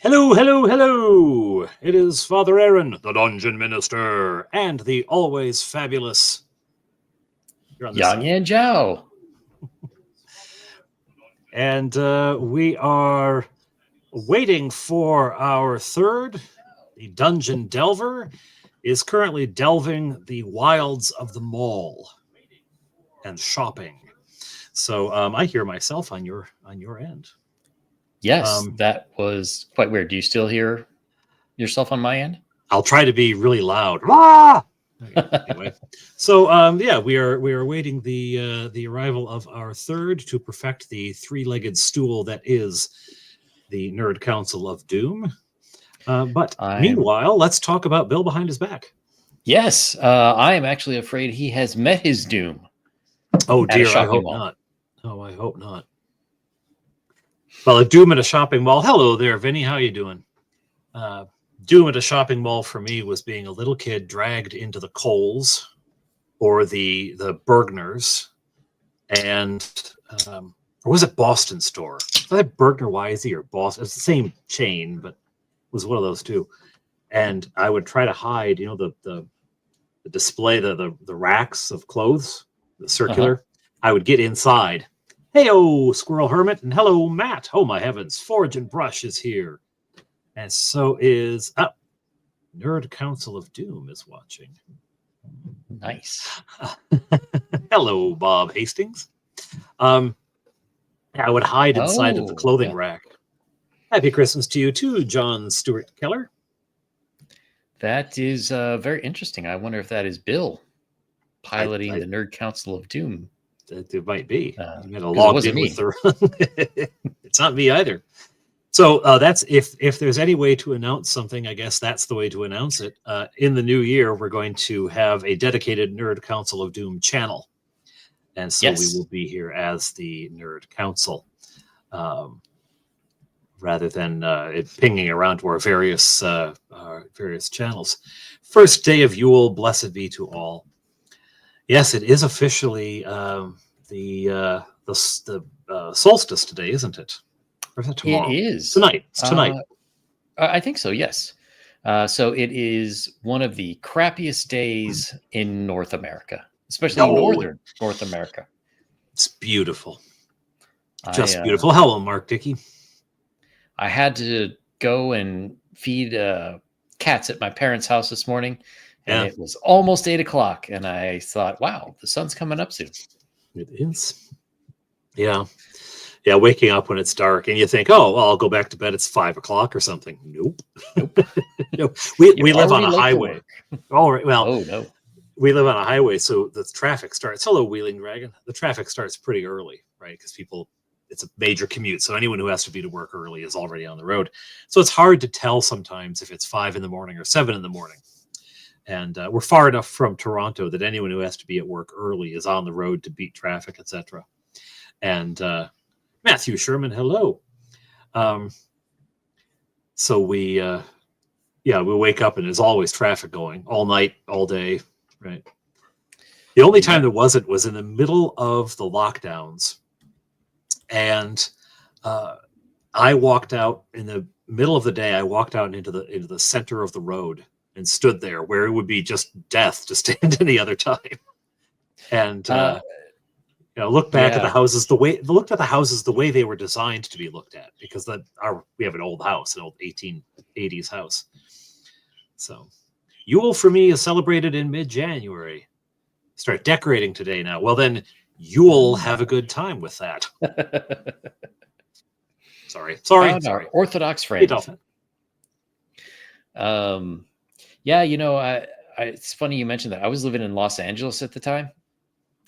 Hello, hello, hello! It is Father Aaron, the Dungeon Minister, and the always fabulous. You're on this Yang side. Yan Zhao. And we are waiting for our third. The Dungeon Delver is currently delving the wilds of the mall and shopping. So I hear myself on your end. Yes, that was quite weird. Do you still hear yourself on my end? I'll try to be really loud. Ah! Anyway, so we are awaiting the arrival of our third to perfect the three-legged stool that is the Nerd Council of Doom. But meanwhile, let's talk about Bill behind his back. Yes, I am actually afraid he has met his doom. Oh dear, I hope not. Oh, I hope not. Well, a doom at a shopping mall. Hello there, Vinny. How you doing? Doom at a shopping mall for me was being a little kid dragged into the Kohl's or the Bergners, and or was it Boston store? Was that Bergner Wisey or Boston? It's the same chain, but it was one of those two. And I would try to hide, the display, the racks of clothes, the circular. I would get inside. Hey-oh, Squirrel Hermit, and hello, Matt. Oh, my heavens, Forge and Brush is here. And so is Nerd Council of Doom is watching. Nice. Hello, Bob Hastings. I would hide inside of the clothing rack. Happy Christmas to you too, John Stewart Keller. That is very interesting. I wonder if that is Bill piloting the Nerd Council of Doom. It might be. You had a logged in with the. It's not me either. So that's if there's any way to announce something, I guess that's the way to announce it. In the new year, we're going to have a dedicated Nerd Council of Doom channel. And so we will be here as the Nerd Council, rather than it pinging around to our various channels. First day of Yule, blessed be to all. Yes, it is officially the solstice today, isn't it? Or is it tomorrow? It is tonight. It's tonight. I think so. Yes. So it is one of the crappiest days in North America, especially northern North America. It's beautiful. Just beautiful. Hello, Mark Dickey. I had to go and feed cats at my parents' house this morning, and it was almost 8 o'clock. And I thought, wow, the sun's coming up soon. It is. Yeah. Yeah, waking up when it's dark and you think, oh, well, I'll go back to bed. It's 5 o'clock or something. Nope. No. We live on a highway. All right. Well, no. We live on a highway, so the traffic starts. Hello, Wheeling Dragon. The traffic starts pretty early, right? Because it's a major commute. So anyone who has to be to work early is already on the road. So it's hard to tell sometimes if it's 5 in the morning or 7 in the morning. And we're far enough from Toronto that anyone who has to be at work early is on the road to beat traffic, etc. And Matthew Sherman, hello. So we wake up and there's always traffic going all night, all day, right? The only time there wasn't was in the middle of the lockdowns. And I walked out in the middle of the day. I walked out into the center of the road and stood there where it would be just death to stand any other time. And look back at the houses the way they were designed to be looked at, because we have an old house, an old 1880s house. So Yule for me is celebrated in mid-January. Start decorating today now. Well, then you'll have a good time with that. Sorry. Our Orthodox friend. It's funny you mentioned that. I was living in Los Angeles at the time,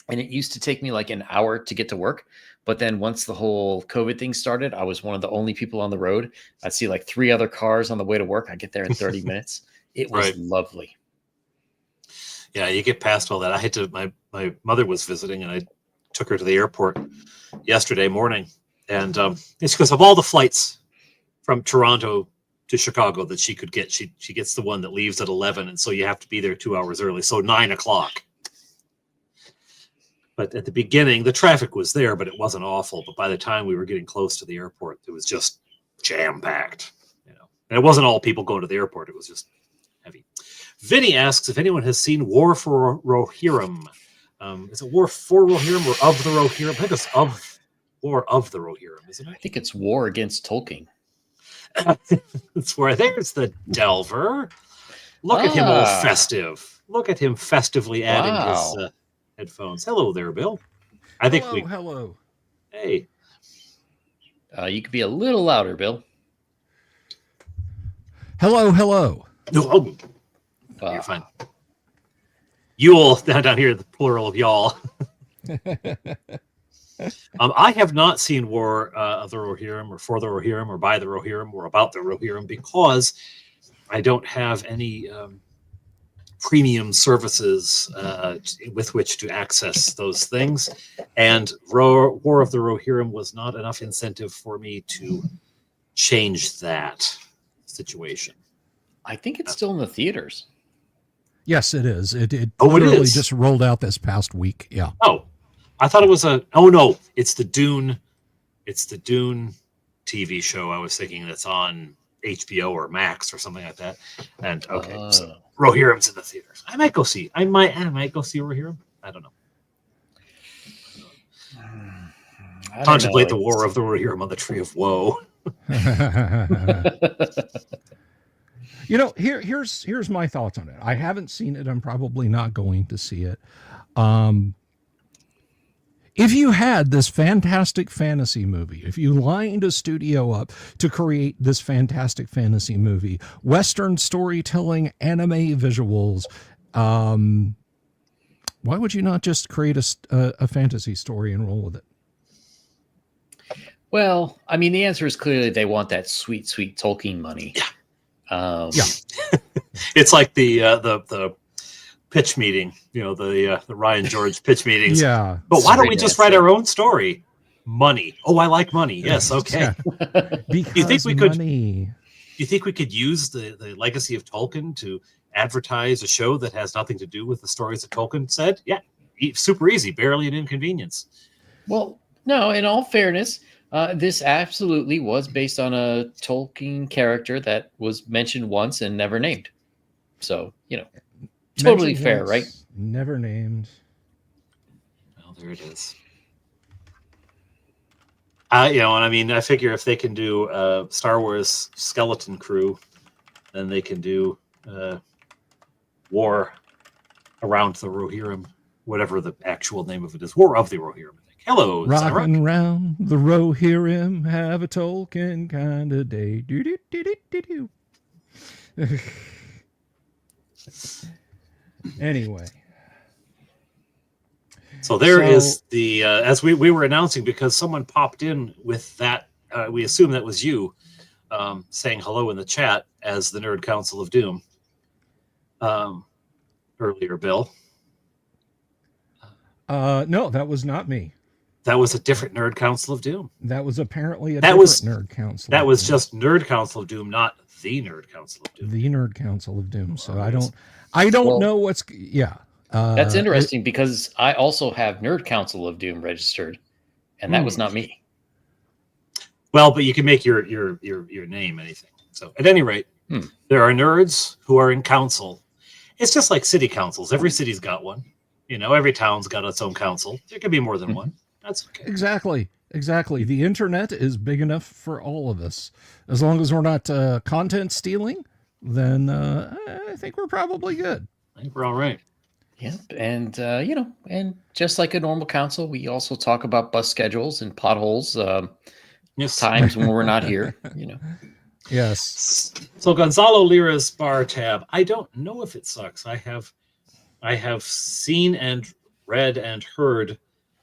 and it used to take me like an hour to get to work. But then once the whole COVID thing started, I was one of the only people on the road. I'd see like 3 other cars on the way to work. I'd get there in 30 minutes. It was lovely. Yeah, you get past all that. I had to, my mother was visiting, and I took her to the airport yesterday morning. And it's because of all the flights from Toronto to Chicago that she could get. She gets the one that leaves at 11, and so you have to be there 2 hours early. So 9 o'clock. But at the beginning, the traffic was there, but it wasn't awful. But by the time we were getting close to the airport, it was just jam-packed. And it wasn't all people going to the airport. It was just heavy. Vinny asks if anyone has seen War for Rohirrim. Is it War for Rohirrim or of the Rohirrim? I think it's War of the Rohirrim, isn't it? I think it's War Against Tolkien. It's where there's the Delver. Look at him, all festive. Look at him festively adding his headphones. Hello there, Bill. I think hello. Hey. You could be a little louder, Bill. Hello. No, you're fine. You'll down here, the plural of y'all. I have not seen War of the Rohirrim or for the Rohirrim or by the Rohirrim or about the Rohirrim because I don't have any premium services with which to access those things. And War of the Rohirrim was not enough incentive for me to change that situation. I think it's still in the theaters. Yes, it is. It literally just rolled out this past week. Yeah. Oh, I thought it was no, it's the Dune TV show. I was thinking that's on HBO or Max or something like that. And so Rohirrim's in the theaters. I might go see Rohirrim. I don't know. Contemplate the War of the Rohirrim on the Tree of Woe. Here's my thoughts on it. I haven't seen it. I'm probably not going to see it. If you had this fantastic fantasy movie, if you lined a studio up to create this fantastic fantasy movie, Western storytelling, anime visuals, why would you not just create a fantasy story and roll with it? Well, I mean, the answer is clearly they want that sweet, sweet Tolkien money. Yeah. Yeah. It's like the pitch meeting, the Ryan George pitch meetings. Yeah. But why don't we just write our own story? Money. Oh, I like money. Yes. Okay. Because you think we money. You think we could use the legacy of Tolkien to advertise a show that has nothing to do with the stories that Tolkien said? Yeah. Super easy. Barely an inconvenience. Well, no, in all fairness, this absolutely was based on a Tolkien character that was mentioned once and never named. So, totally fair, right? Never named. Well, there it is. And I mean, I figure if they can do Star Wars Skeleton Crew, then they can do War Around the Rohirrim, whatever the actual name of it is. War of the Rohirrim. Hello, rocking round the Rohirrim, have a Tolkien kind of day. Do. Anyway. So there is the, as we were announcing, because someone popped in with that, we assume that was you saying hello in the chat as the Nerd Council of Doom earlier, Bill. No, that was not me. That was a different Nerd Council of Doom. That was apparently Nerd Council. That was just Nerd Council of Doom, not the Nerd Council of Doom. The Nerd Council of Doom. So I don't know what's. Yeah. That's interesting because I also have Nerd Council of Doom registered, and that was not me. Well, but you can make your name anything. So at any rate, there are nerds who are in council. It's just like city councils. Every city's got one. Every town's got its own council. There could be more than one. That's okay. Exactly. The internet is big enough for all of us. As long as we're not content stealing, then I think we're probably good. I think we're all right. Yeah, and and just like a normal council, we also talk about bus schedules and potholes. Times when we're not here. Yes. So Gonzalo Lira's bar tab. I don't know if it sucks. I have seen and read and heard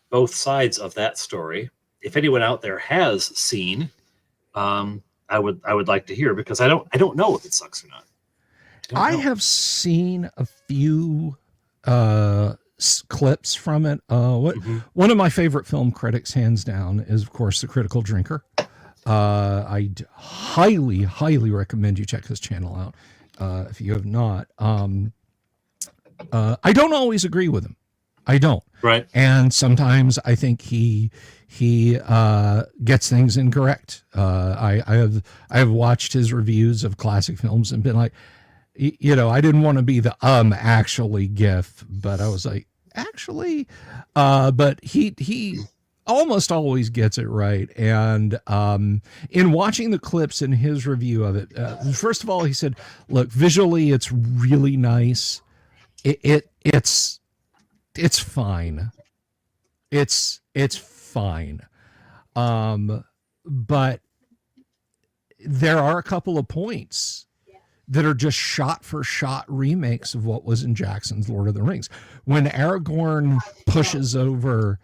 both sides of that story. If anyone out there has seen, I would like to hear, because I don't know if it sucks or not. I have seen a few clips from it. One of my favorite film critics, hands down, is of course The Critical Drinker. I'd highly recommend you check his channel out if you have not. I don't always agree with him. I don't. Right. And sometimes I think he gets things incorrect. I have watched his reviews of classic films and been like, I didn't want to be the actually gif, but I was like, actually, but he almost always gets it right. And in watching the clips in his review of it, first of all, he said, look, visually it's really nice. It's fine. It's fine. But there are a couple of points that are just shot for shot remakes of what was in Jackson's Lord of the Rings. When Aragorn pushes over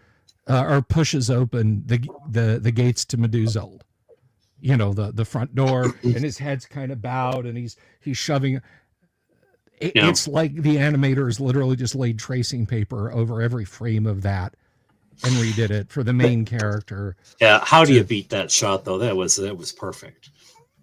or pushes open the gates to Meduseld, the front door, and his head's kind of bowed and he's shoving. It's like the animators literally just laid tracing paper over every frame of that and redid it for the main character. Yeah, how do you beat that shot though? That was perfect.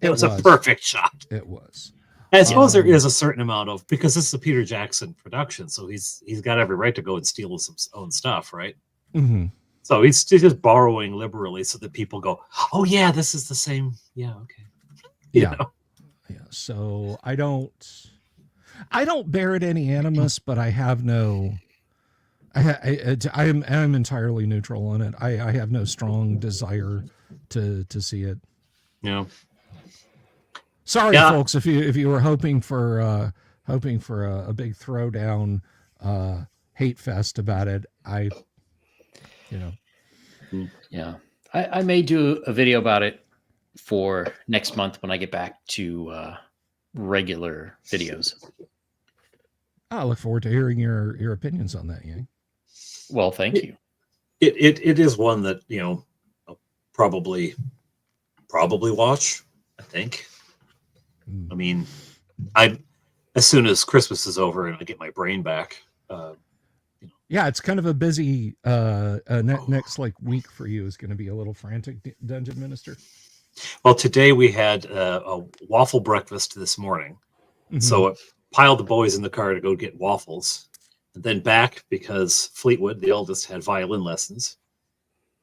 It was a perfect shot. It was. I suppose there is a certain amount of, because this is a Peter Jackson production, so he's got every right to go and steal his own stuff, right? Mm-hmm. So he's just borrowing liberally, so that people go, "Oh yeah, this is the same." Yeah, okay. Yeah. So I don't bear it any animus, but I have no. I'm entirely neutral on it. I have no strong desire to see it. Yeah. Sorry, folks, if you were hoping for a big throwdown, hate fest about it, Yeah, I may do a video about it for next month when I get back to regular videos. I look forward to hearing your opinions on that, Yang. Well, thank you. It is one that I'll probably watch. I think. I mean, as soon as Christmas is over and I get my brain back. Yeah, it's kind of a busy next week for you is going to be a little frantic, Dungeon Minister. Well, today we had a waffle breakfast this morning, so I piled the boys in the car to go get waffles, and then back because Fleetwood, the eldest, had violin lessons,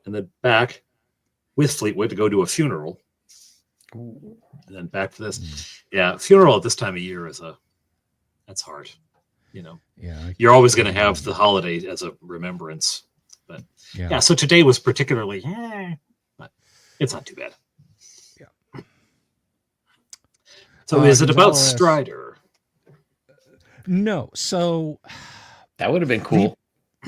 and then back with Fleetwood to go to a funeral. And then back to this. Yeah, funeral at this time of year that's hard. Yeah, you're always going to have the holiday as a remembrance. But yeah, so today was particularly, but it's not too bad. Yeah. So is it about Strider? No. So that would have been cool.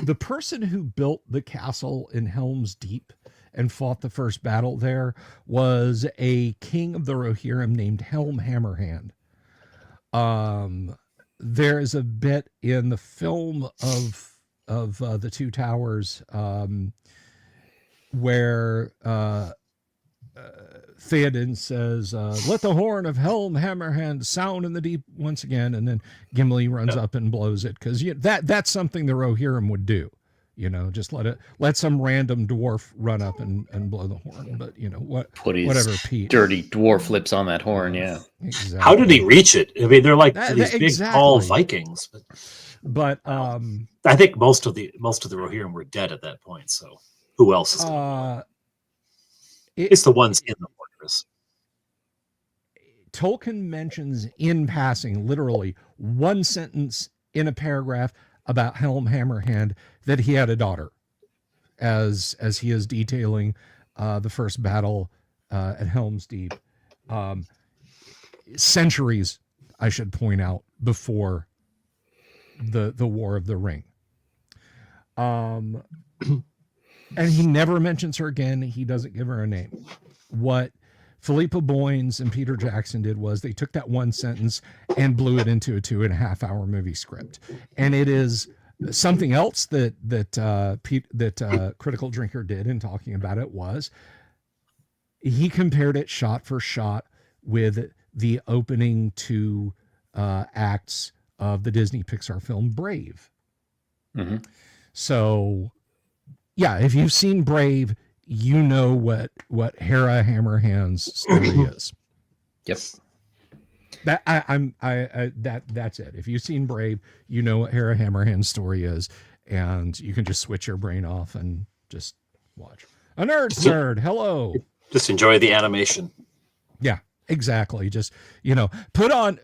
The person who built the castle in Helm's Deep and fought the first battle there was a king of the Rohirrim named Helm Hammerhand. There is a bit in the film of the Two Towers where Theoden says, "Let the horn of Helm Hammerhand sound in the deep once again," and then Gimli runs up and blows it because that's something the Rohirrim would do. Just let some random dwarf run up and blow the horn. But whatever Pete. Dirty dwarf lips on that horn, yeah. Exactly. How did he reach it? I mean, they're like these big, tall Vikings. But I think most of the Rohirrim were dead at that point. So who else is? It's the ones in the fortress. Tolkien mentions in passing, literally one sentence in a paragraph about Helm Hammerhand that he had a daughter, as he is detailing the first battle at Helm's Deep, centuries, I should point out, before the War of the Ring. And he never mentions her again. He doesn't give her a name. What Philippa Boyens and Peter Jackson did was they took that one sentence and blew it into a 2.5 hour movie script. And it is something else that Critical Drinker did in talking about it was he compared it shot for shot with the opening two acts of the Disney Pixar film Brave. Mm-hmm. So yeah, if you've seen Brave, you know what Hera Hammerhand's story is. Yep. That's it. If you've seen Brave, you know what Hera Hammerhand's story is, and you can just switch your brain off and just watch. A nerd. Hello. Just enjoy the animation. Yeah, exactly. Just, put on,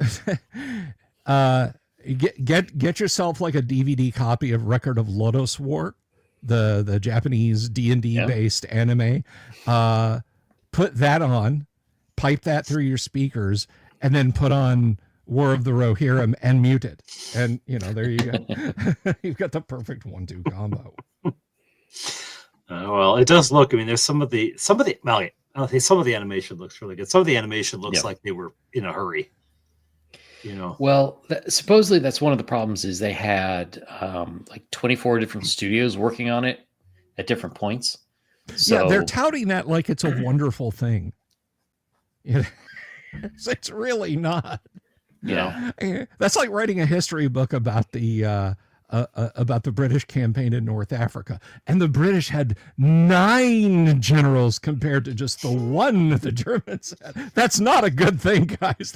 get yourself like a DVD copy of Record of Lodoss War, the Japanese D&D based anime. Put that on, pipe that through your speakers, and then put on War of the Rohirrim and mute it. And, there you go. You've got the perfect 1-2 combo. Well, it does look, there's some of the animation looks really good. Some of the animation looks like they were in a hurry. Well, supposedly that's one of the problems is they had like 24 different studios working on it at different points. So they're touting that like it's a wonderful thing. It's really not. Yeah, that's like writing a history book about the British campaign in North Africa, and the British had 9 generals compared to just the one the Germans had. That's not a good thing, guys.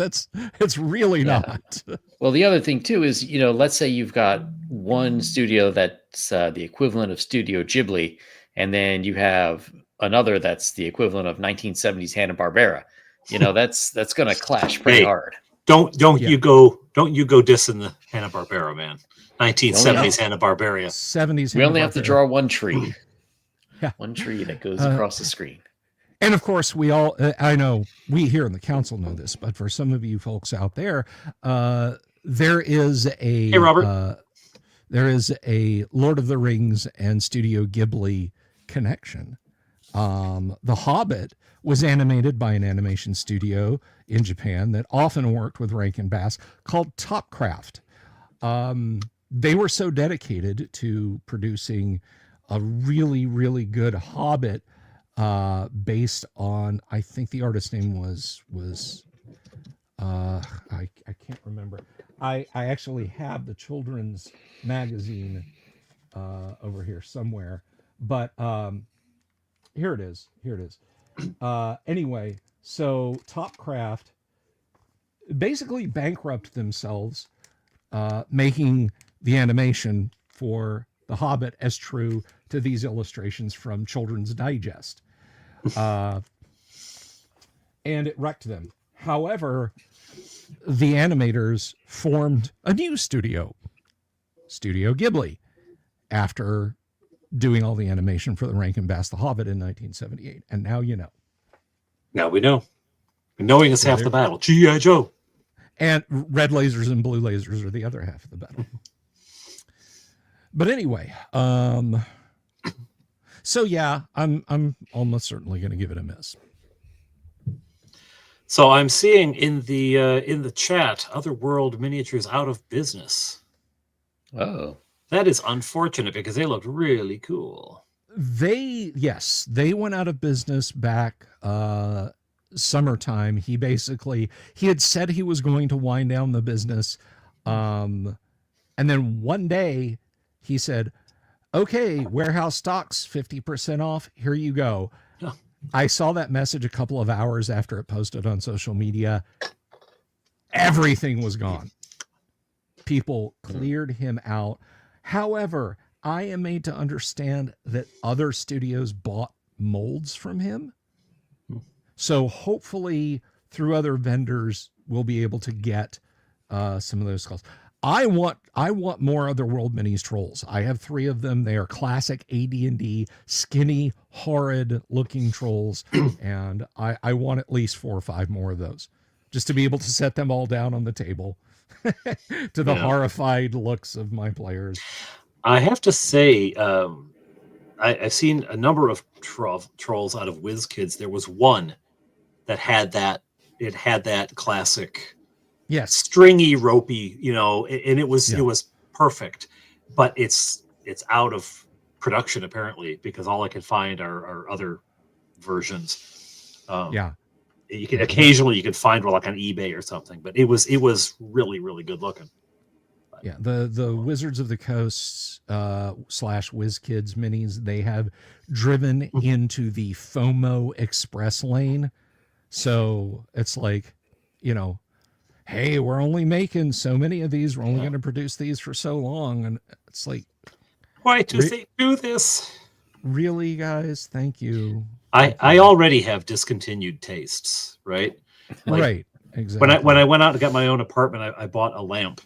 It's really not. Well, the other thing too is, let's say you've got one studio that's the equivalent of Studio Ghibli, and then you have another that's the equivalent of 1970s Hanna-Barbera. That's going to clash pretty hard. Don't you go dissing the Hanna-Barbera, man. 1970s Hanna-Barbera. 70s. We only have to draw one tree. Yeah. One tree that goes across the screen. And of course, we all, I know we here in the council know this, but for some of you folks out there, there is a, hey, Robert. There is a Lord of the Rings and Studio Ghibli connection. The Hobbit was animated by an animation studio in Japan that often worked with Rankin Bass called Topcraft. They were so dedicated to producing a really, really good Hobbit based on, I think the artist's name was I can't remember. I actually have the children's magazine over here somewhere, but here it is. Anyway, so Topcraft basically bankrupt themselves making the animation for The Hobbit as true to these illustrations from Children's Digest. And it wrecked them. However, the animators formed a new studio, Studio Ghibli, after doing all the animation for the Rankin Bass The Hobbit in 1978. And now you know. Now we know. Knowing is half the battle. G.I. Joe. And red lasers and blue lasers are the other half of the battle. But anyway, so yeah, I'm almost certainly going to give it a miss. So I'm seeing in the chat, Otherworld Miniatures out of business. Oh, that is unfortunate because they looked really cool. They went out of business back summertime. He had said he was going to wind down the business, and then one day he said, "Okay, warehouse stocks 50% off. Here you go." Oh. I saw that message a couple of hours after it posted on social media. Everything was gone. People cleared him out. However, I am made to understand that other studios bought molds from him. So hopefully through other vendors, we'll be able to get some of those calls. I want more Otherworld Minis trolls. I have 3 of them. They are classic AD&D, skinny, horrid looking trolls. And I want at least 4 or 5 more of those just to be able to set them all down on the table to the horrified looks of my players. I have to say, I've seen a number of trolls out of WizKids. There was one that had that. It had that classic, stringy, ropey, and it was perfect. But it's out of production apparently because all I could find are other versions. You can occasionally find one like on eBay or something, but it was really, really good looking. Yeah, the Wizards of the Coast / WizKids minis, they have driven into the FOMO express lane. So it's like, hey, we're only making so many of these. We're only going to produce these for so long. And it's like, Why do they do this? Really, guys? Thank you. I already have discontinued tastes, right? Like, right. Exactly. When I went out and got my own apartment, I bought a lamp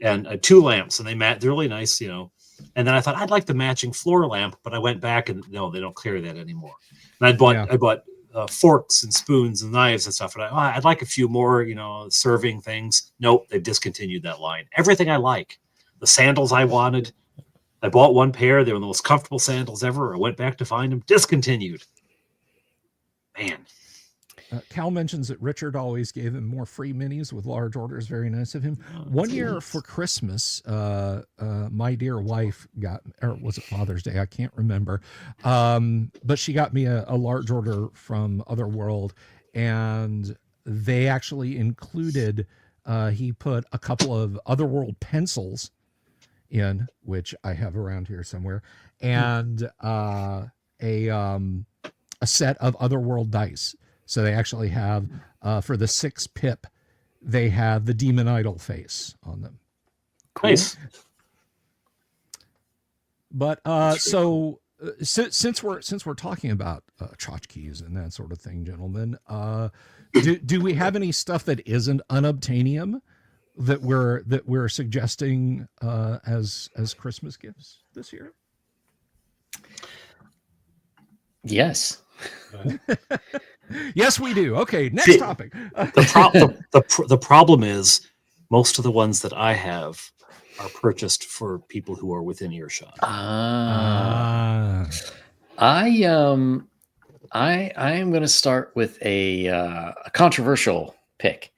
and 2 lamps, and they're really nice, And then I thought I'd like the matching floor lamp, but I went back and no, they don't carry that anymore. And I bought forks and spoons and knives and stuff, and I'd like a few more, serving things. Nope, they've discontinued that line. Everything I like, the sandals I wanted, I bought one pair. They were the most comfortable sandals ever. I went back to find them, discontinued. Man. Cal mentions that Richard always gave him more free minis with large orders. Very nice of him. One year for Christmas, my dear wife got, or was it Father's Day? I can't remember. But she got me a large order from Otherworld, and they actually included, he put a couple of Otherworld pencils in, which I have around here somewhere, and a set of Otherworld dice. So they actually have, for the 6 pip, they have the Demon Idol face on them. Cool. Nice. But since we're talking about tchotchkes and that sort of thing, gentlemen, do we have any stuff that isn't unobtainium that we're suggesting as Christmas gifts this year? Yes. Yes, we do. Okay, next topic. The problem is most of the ones that I have are purchased for people who are within earshot. I am going to start with a controversial pick.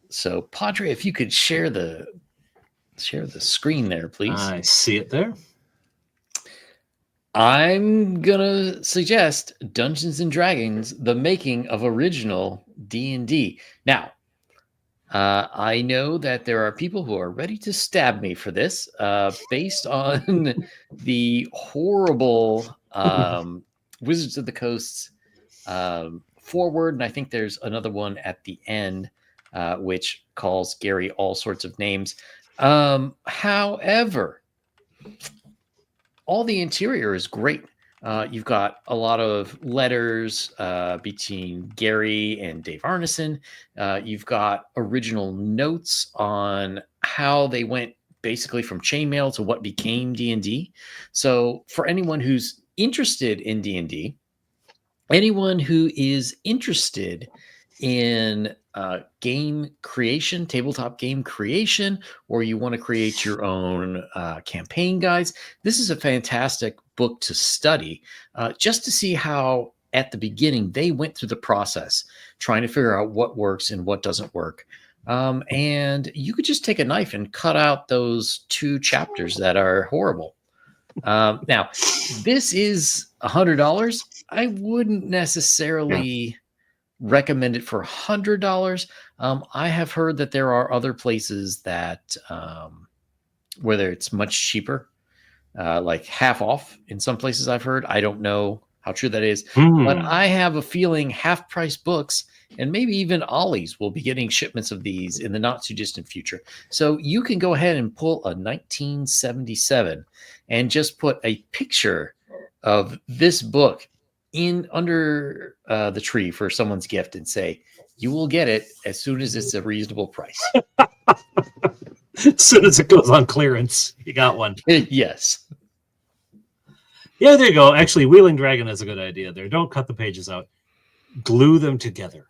So, Padre, if you could share the screen there, please. I see it there. I'm gonna suggest Dungeons and Dragons: The Making of Original D&D. Now, I know that there are people who are ready to stab me for this, based on the horrible Wizards of the Coast forward, and I think there's another one at the end, which calls Gary all sorts of names. However, all the interior is great. You've got a lot of letters between Gary and Dave Arneson. You've got original notes on how they went basically from chainmail to what became D&D. So for anyone who's interested in D&D, anyone who is interested in game creation, tabletop game creation, or you want to create your own campaign guides, this is a fantastic book to study, just to see how at the beginning they went through the process trying to figure out what works and what doesn't work. And you could just take a knife and cut out those 2 chapters that are horrible. Now, this is $100. I wouldn't necessarily recommend it for $100. I have heard that there are other places that where it's much cheaper, like half off in some places I've heard. I don't know how true that is, but I have a feeling half price books and maybe even Ollie's will be getting shipments of these in the not too distant future. So you can go ahead and pull a 1977 and just put a picture of this book in under the tree for someone's gift and say, you will get it as soon as it's a reasonable price. As soon as it goes on clearance, you got one. Yes. Yeah, there you go. Actually, Wheeling Dragon has a good idea there. Don't cut the pages out. Glue them together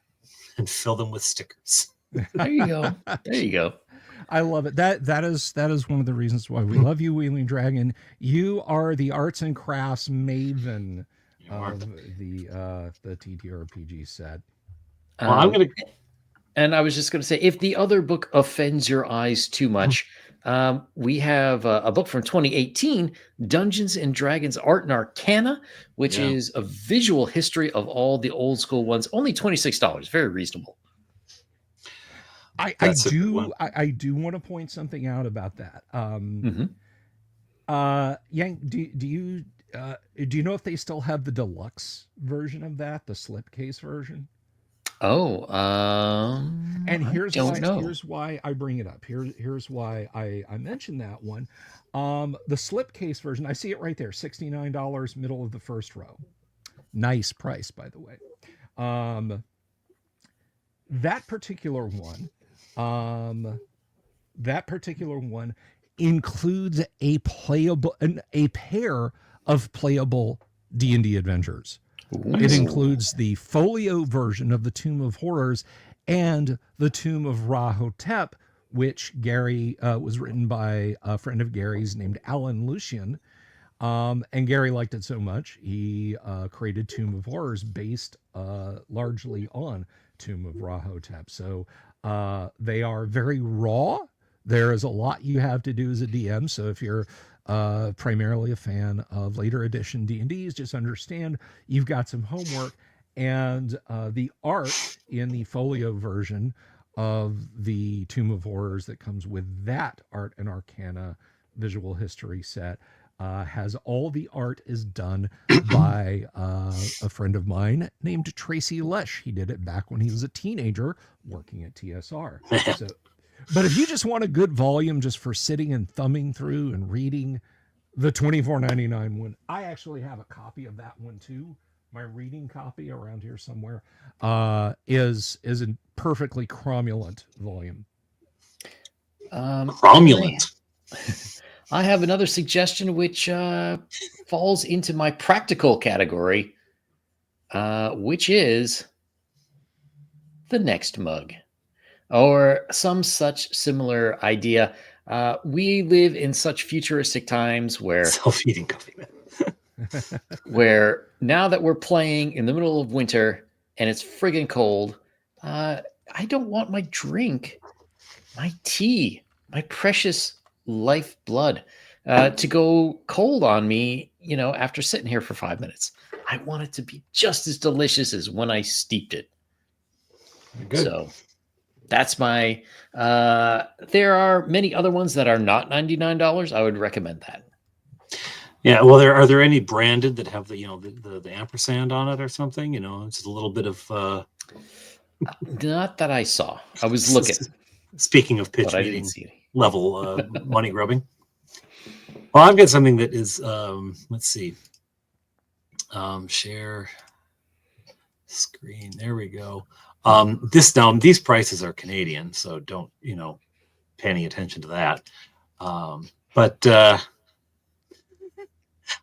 and fill them with stickers. There you go. There you go. I love it. That is one of the reasons why we love you, Wheeling Dragon. You are the arts and crafts maven of the TTRPG set. Well, and I was just going to say, if the other book offends your eyes too much, we have a book from 2018, Dungeons and Dragons Art and Arcana, which is a visual history of all the old school ones. Only $26, very reasonable. I do want to point something out about that. Yank, do you know if they still have the deluxe version of that, the slipcase version? Oh, And I don't know. here's why I bring it up. Here's why I mentioned that one. The slipcase version, I see it right there, $69, middle of the first row. Nice price, by the way. Um, that particular one, um, that particular one includes a pair of playable D&D adventures. It Nice. includes the folio version of the Tomb of Horrors and the Tomb of Rahotep, which Gary was written by a friend of Gary's named Alan Lucian. And Gary liked it so much, he created Tomb of Horrors based largely on Tomb of Rahotep. So they are very raw. There is a lot you have to do as a DM. So if you're primarily a fan of later edition D&Ds, just understand you've got some homework. And the art in the folio version of the Tomb of Horrors that comes with that Art and Arcana visual history set has all the art is done by a friend of mine named Tracy Lesh. He did it back when he was a teenager working at TSR. So, but if you just want a good volume just for sitting and thumbing through and reading the $24.99 one, I actually have a copy of that one too. My reading copy around here somewhere is a perfectly cromulent volume. Cromulent. I have another suggestion which falls into my practical category, which is the next mug or some such similar idea. We live in such futuristic times where Self-eating coffee man. where now that we're playing in the middle of winter and it's friggin' cold, I don't want my drink, my tea, my precious lifeblood to go cold on me, after sitting here for 5 minutes. I want it to be just as delicious as when I steeped it. Good. So that's my, there are many other ones that are not $99. I would recommend that. Yeah, well, are there any branded that have the the ampersand on it or something? Just a little bit of. Not that I saw. I was looking. Speaking of pitch but I didn't meeting see any. level money grubbing. Well, I've got something that is. Let's see. Share screen. There we go. These prices are Canadian, so don't pay any attention to that. But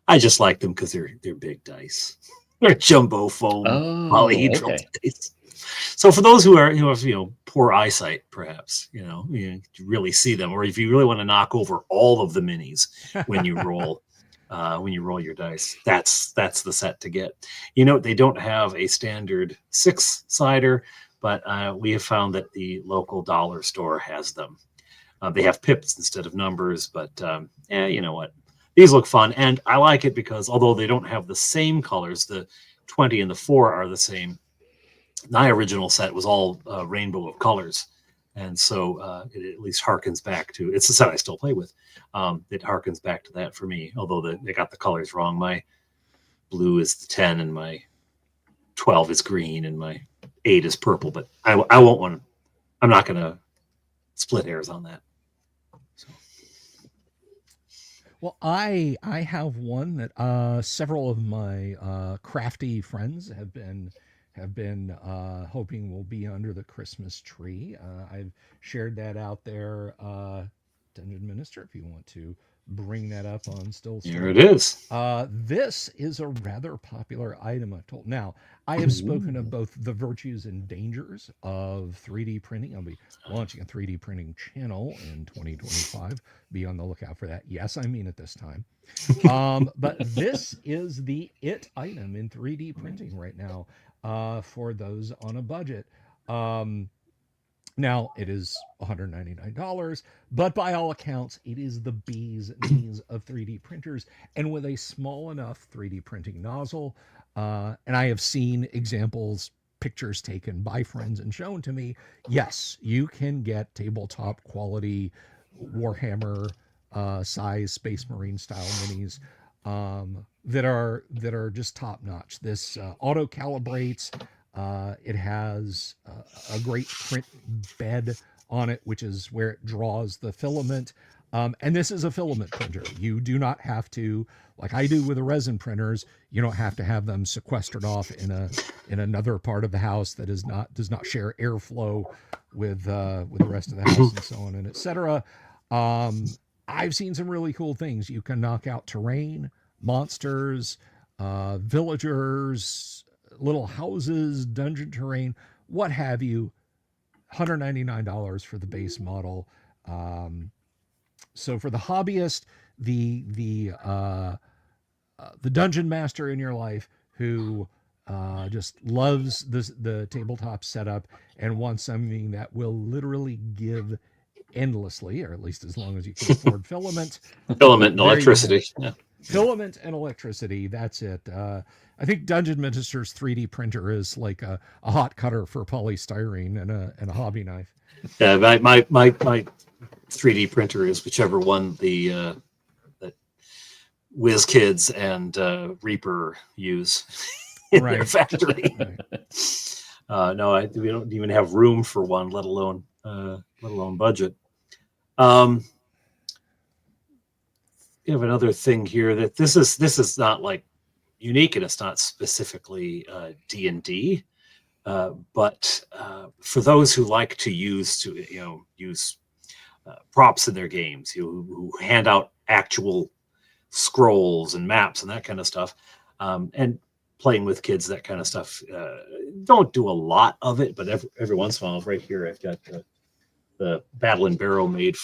I just like them because they're big dice. They're jumbo foam polyhedral dice. So for those who have poor eyesight, perhaps you really see them, or if you really want to knock over all of the minis when you roll. When you roll your dice, that's the set to get. They don't have a standard 6-sider, but we have found that the local dollar store has them. They have pips instead of numbers, but you know what? These look fun, and I like it because although they don't have the same colors, the 20 and the 4 are the same. My original set was all rainbow of colors. And so it at least harkens back to, it's a set I still play with. It harkens back to that for me, although they got the colors wrong. My blue is the 10 and my 12 is green and my 8 is purple, but I won't want to, I'm not going to split hairs on that. So. Well, I have one that several of my crafty friends have been hoping will be under the Christmas tree. I've shared that out there. Dungeon Minister, if you want to bring that up on Still Story. Here it is. This is a rather popular item, I've told. Now, I have spoken of both the virtues and dangers of 3D printing. I'll be launching a 3D printing channel in 2025. Be on the lookout for that. Yes, I mean it this time. But this is the it item in 3D printing right now for those on a budget. Now, it is $199, but by all accounts, it is the bee's knees of 3D printers, and with a small enough 3D printing nozzle. And I have seen examples, pictures taken by friends and shown to me. Yes, you can get tabletop quality Warhammer size Space Marine style minis that are just top notch. This auto calibrates. It has a great print bed on it, which is where it draws the filament. And this is a filament printer. You do not have to, like I do with the resin printers, you don't have to have them sequestered off in another part of the house that does not share airflow with the rest of the house, and so on and etc. I've seen some really cool things. You can knock out terrain, monsters, villagers, little houses, dungeon terrain, what have you. $199 for the base model. So for the hobbyist, the dungeon master in your life who just loves the tabletop setup and wants something that will literally give endlessly, or at least as long as you can afford filament. Filament and electricity. Yeah. Filament and electricity. That's it. I think Dungeon Minister's 3D printer is like a hot cutter for polystyrene and a hobby knife. Yeah, my 3D printer is whichever one the that WizKids and Reaper use in their factory. Right. No, we don't even have room for one, let alone budget. You have another thing here that this is not like unique, and it's not specifically D&D, but for those who like to use props in their games, who hand out actual scrolls and maps and that kind of stuff, and playing with kids, that kind of stuff. Don't do a lot of it, but every once in a while, right here, I've got the Battle and Barrow made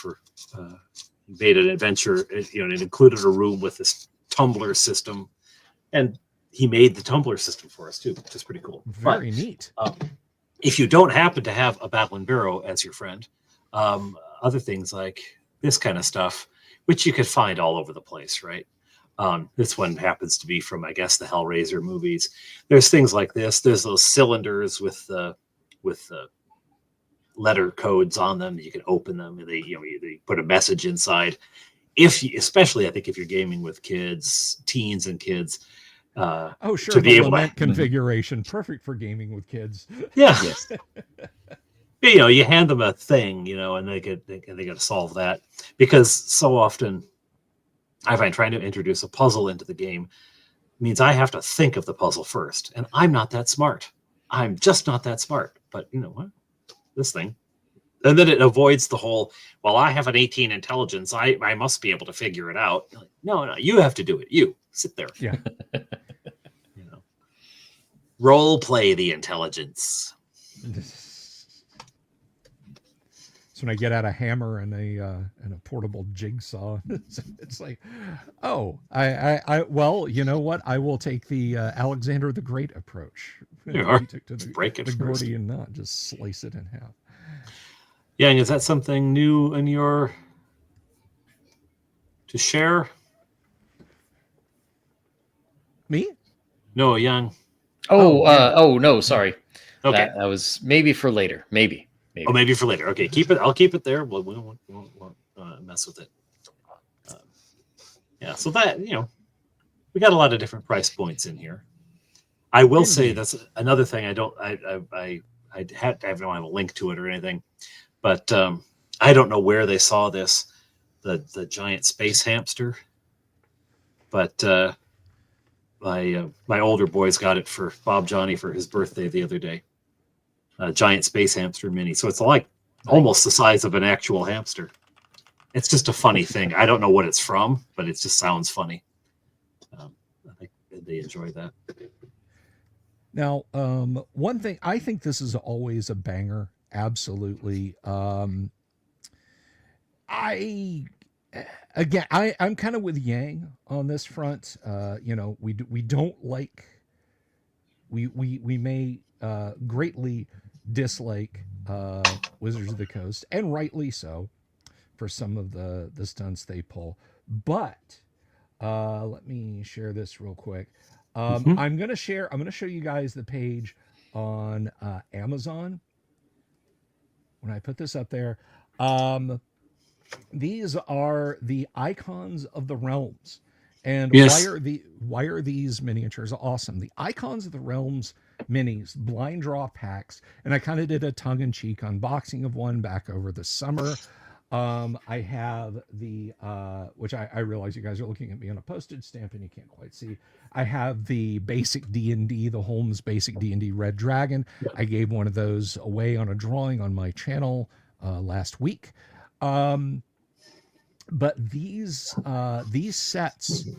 an adventure. It included a room with this tumbler system, and he made the tumbler system for us too, which is pretty cool. Very neat. If you don't happen to have a Battle and Barrow as your friend, other things like this kind of stuff, which you could find all over the place, right? This one happens to be from, I guess, the Hellraiser movies. There's things like this. There's those cylinders with the letter codes on them. You can open them, and they put a message inside. Especially, I think if you're gaming with kids, teens and kids. Sure. To be able to configuration, perfect for gaming with kids. Yeah. Yes. You hand them a thing, and they got to solve that, because so often I find trying to introduce a puzzle into the game means I have to think of the puzzle first, and I'm not that smart. I'm just not that smart. But you know what? This thing. And then it avoids the whole, well, I have an 18 intelligence, I must be able to figure it out. Like, no, you have to do it. You sit there. Yeah. Role play the intelligence. So when I get out a hammer and a portable jigsaw, it's like, oh, well, you know what? I will take the Alexander the Great approach. Break it the first. Gordian knot, just slice it in half. Yeah, and is that something new in to share? Me? No, Yang. Oh, no, sorry. Okay. That was maybe for later. Maybe. Oh, maybe for later. Okay, keep it. I'll keep it there. We won't mess with it. Yeah, so that, we got a lot of different price points in here. I will say that's another thing. I don't have a link to it or anything, but I don't know where they saw this, the giant space hamster, but my older boys got it for Bob Johnny for his birthday the other day. A giant space hamster mini. So it's like almost the size of an actual hamster. It's just a funny thing. I don't know what it's from, but it just sounds funny. I think they enjoy that. Now, one thing, I think this is always a banger. Absolutely. I'm kind of with Yang on this front. We don't like, we may greatly dislike Wizards of the Coast, and rightly so, for some of the stunts they pull. But let me share this real quick. I'm gonna show you guys the page on Amazon when I put this up there. These are the icons of the realms. And yes. why are these miniatures awesome? The icons of the realms minis, blind draw packs, and I kind of did a tongue-in-cheek unboxing of one back over the summer. I have the which I realize you guys are looking at me on a postage stamp and you can't quite see. I have the basic D&D, the Holmes basic D&D Red Dragon. I gave one of those away on a drawing on my channel last week. But these sets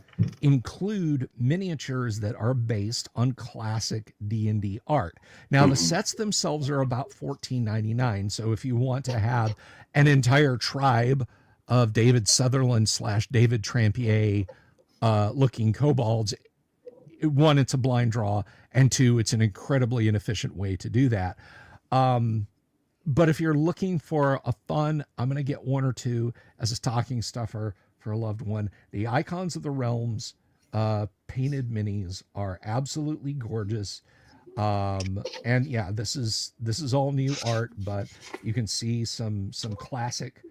include miniatures that are based on classic D&D art. Now, the sets themselves are about $14.99. So if you want to have an entire tribe of David Sutherland / David Trampier looking kobolds, one, it's a blind draw, and two, it's an incredibly inefficient way to do that. But if you're looking for a fun, I'm going to get one or two as a stocking stuffer for a loved one. The Icons of the Realms painted minis are absolutely gorgeous. And yeah, this is all new art, but you can see some classic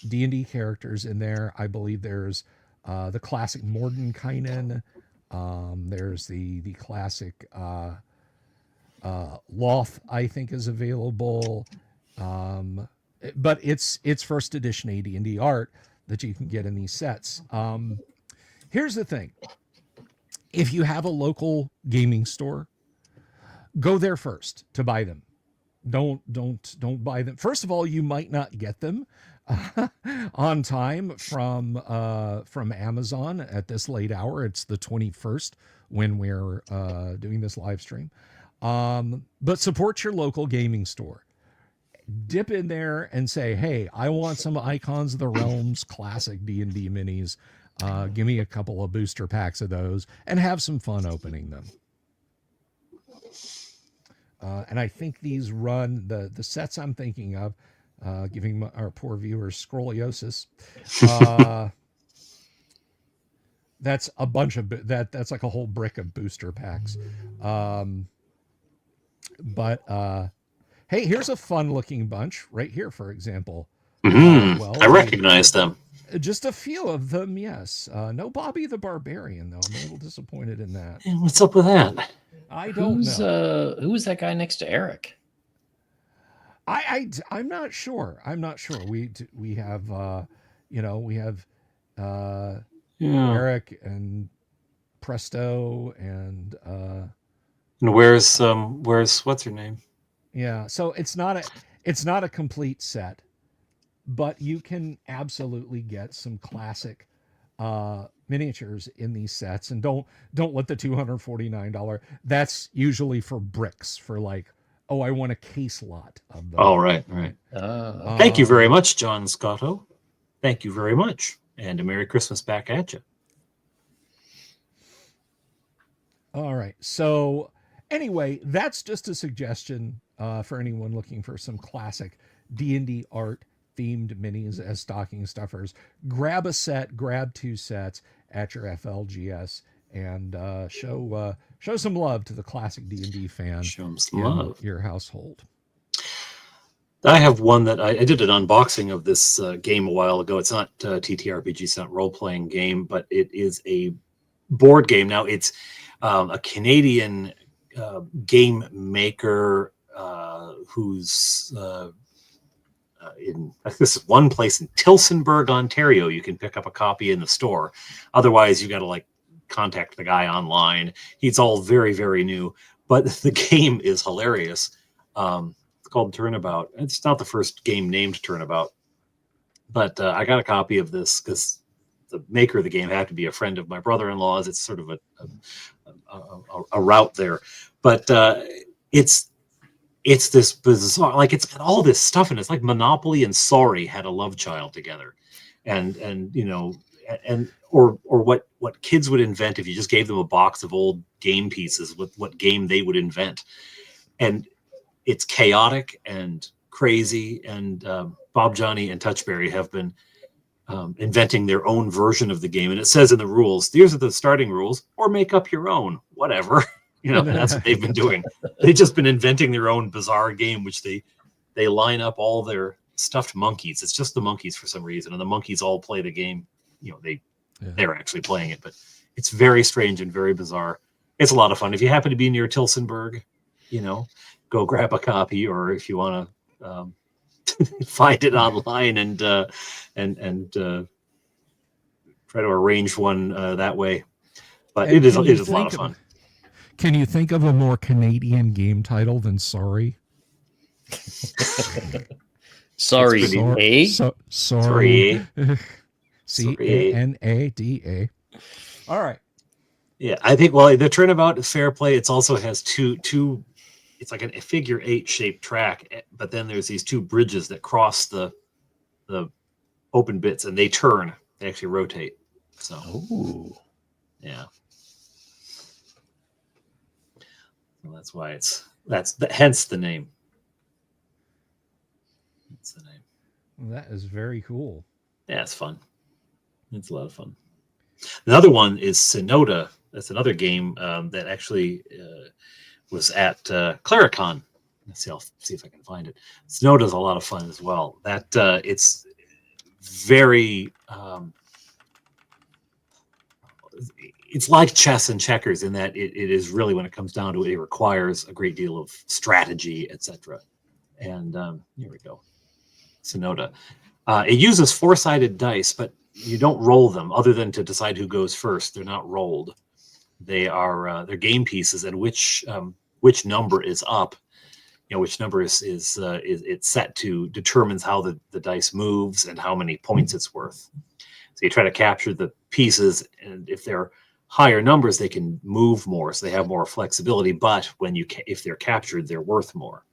D&D characters in there. I believe there's the classic Mordenkainen. There's the classic Loth, I think, is available, but it's first edition AD&D art that you can get in these sets. Here's the thing: if you have a local gaming store, go there first to buy them. Don't buy them. First of all, you might not get them on time from Amazon at this late hour. It's the 21st when we're doing this live stream. But support your local gaming store. Dip in there and say, hey, I want some Icons of the Realms classic D&D minis. Give me a couple of booster packs of those and have some fun opening them. And I think these run the sets I'm thinking of, giving our poor viewers scoliosis. That's a bunch of that's like a whole brick of booster packs. But hey, here's a fun looking bunch right here, for example. Well, I recognize them. Just a few of them, yes. No Bobby the Barbarian, though. I'm a little disappointed in that. What's up with that? I don't know. Who was that guy next to Eric? I'm not sure. We have Eric and Presto and where's what's her name? Yeah, so it's not a complete set, but you can absolutely get some classic miniatures in these sets, and don't let the $249. That's usually for bricks, for like, oh, I want a case lot of them. Oh, right. Thank you very much, John Scotto. Thank you very much, and a Merry Christmas back at you. All right, so anyway, that's just a suggestion for anyone looking for some classic D&D art themed minis as stocking stuffers. Grab a set, grab two sets at your FLGS, and show some love to the classic D&D fan. Show them some love. Your household. I have one that I did an unboxing of this game a while ago. It's not TTRPG, it's not role-playing game, but it is a board game. Now, it's a Canadian game maker who's in this is one place in Tillsonburg, Ontario. You can pick up a copy in the store. Otherwise, you got to like contact the guy online. He's all very, very new, but the game is hilarious. It's called Turnabout. It's not the first game named Turnabout, but I got a copy of this because the maker of the game had to be a friend of my brother-in-law's. It's sort of a route there, but it's this bizarre, like it's got all this stuff in it. It's like Monopoly and Sorry had a love child together, and or what kids would invent if you just gave them a box of old game pieces with what game they would invent. And it's chaotic and crazy, and Bob, Johnny, and Touchberry have been inventing their own version of the game. And it says in the rules, these are the starting rules, or make up your own, whatever. That's what they've been doing. They've just been inventing their own bizarre game, which they line up all their stuffed monkeys. It's just the monkeys for some reason, and the monkeys all play the game. They're actually playing it, but it's very strange and very bizarre. It's a lot of fun. If you happen to be near Tilsonburg, go grab a copy, or if you want to find it online and try to arrange one that way. But it is a lot of fun. Can you think of a more Canadian game title than Sorry? Sorry. Sorry. Sorry. Canada. All right. Yeah, I think, well, the Turnabout Fair Play, it also has two, it's like a figure 8 shaped track, but then there's these 2 bridges that cross the open bits, and they turn. They actually rotate. So, yeah. So that's why hence the name. That's the name. That is very cool. Yeah, it's fun. It's a lot of fun. Another one is Synoda. That's another game that actually was at Claricon. I'll see if I can find it. Synoda is a lot of fun as well. That it's very it's like chess and checkers in that it is really, when it comes down to it, it requires a great deal of strategy, etc. And here we go. Synoda. It uses 4-sided dice, but you don't roll them other than to decide who goes first. They're not rolled. They're game pieces, and which number is up, which number is it's set to determines how the dice moves and how many points it's worth. So you try to capture the pieces, and if they're higher numbers, they can move more, so they have more flexibility. But if they're captured, they're worth more.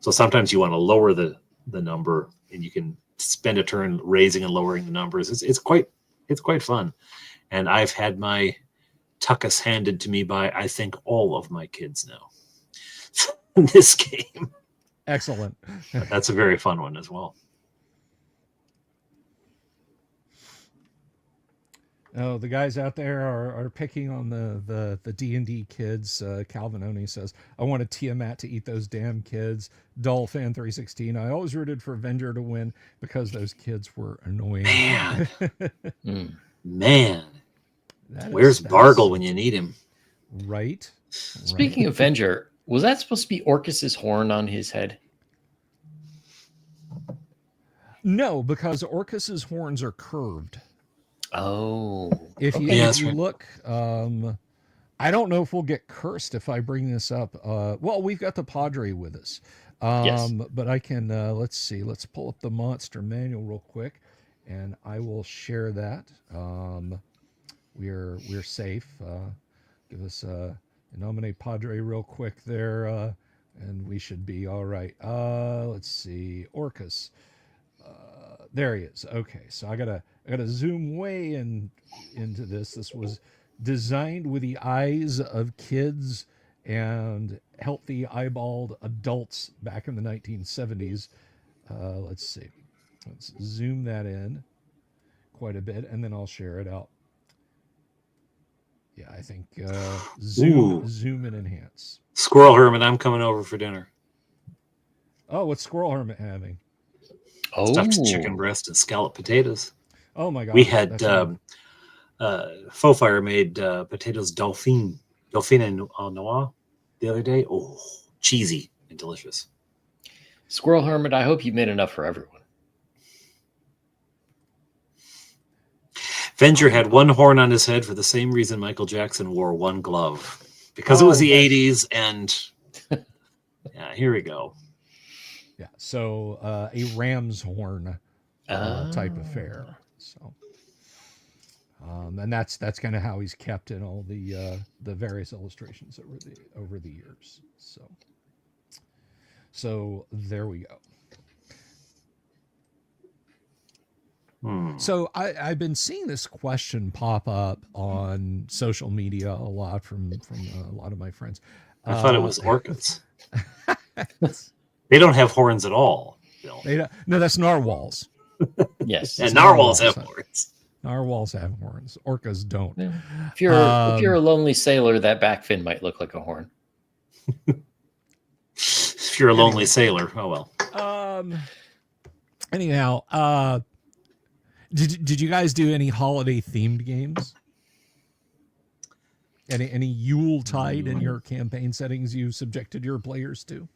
So sometimes you want to lower the number, and you can spend a turn raising and lowering the numbers. It's quite fun, and I've had my tuckus handed to me by, I think, all of my kids now in this game. Excellent. But that's a very fun one as well. Oh, the guys out there are picking on the D&D kids. Calvin Oney says, I wanted Tiamat to eat those damn kids. Fan 316. I always rooted for Avenger to win because those kids were annoying. Man. Where's Bargle when you need him? Right. Speaking of Avenger, was that supposed to be Orcus's horn on his head? No, because Orcus's horns are curved. Oh. If you look, I don't know if we'll get cursed if I bring this up. Well, we've got the Padre with us. Yes. But I can, let's see. Let's pull up the monster manual real quick, and I will share that. We're safe. Give us nominate Padre real quick there, and we should be all right. Let's see, Orcus. There he is. Okay, so I gotta zoom way into this. This was designed with the eyes of kids and healthy eyeballed adults back in the 1970s. Let's see. Let's zoom that in quite a bit, and then I'll share it out. Yeah, I think zoom and enhance. Squirrel Hermit, I'm coming over for dinner. Oh, what's Squirrel Hermit having? Stuffed chicken breast and scalloped potatoes. Oh my god! We had Faux Fire made potatoes dauphine en noir the other day. Oh, cheesy and delicious. Squirrel Hermit, I hope you made enough for everyone. Venger had one horn on his head for the same reason Michael Jackson wore one glove, because it was the 80s, and yeah, here we go. Yeah, so a ram's horn type affair. So, and that's kind of how he's kept in all the various illustrations over the years. So there we go. So I've been seeing this question pop up on social media a lot from a lot of my friends. I thought it was orchids. They don't have horns at all, Bill. No, that's narwhals. Yes. And narwhals have horns. Narwhals have horns. Orcas don't. Yeah. If you're a lonely sailor, that back fin might look like a horn. If you're a lonely sailor, oh well. Anyhow, did you guys do any holiday themed games? Any Yuletide in your campaign settings you subjected your players to?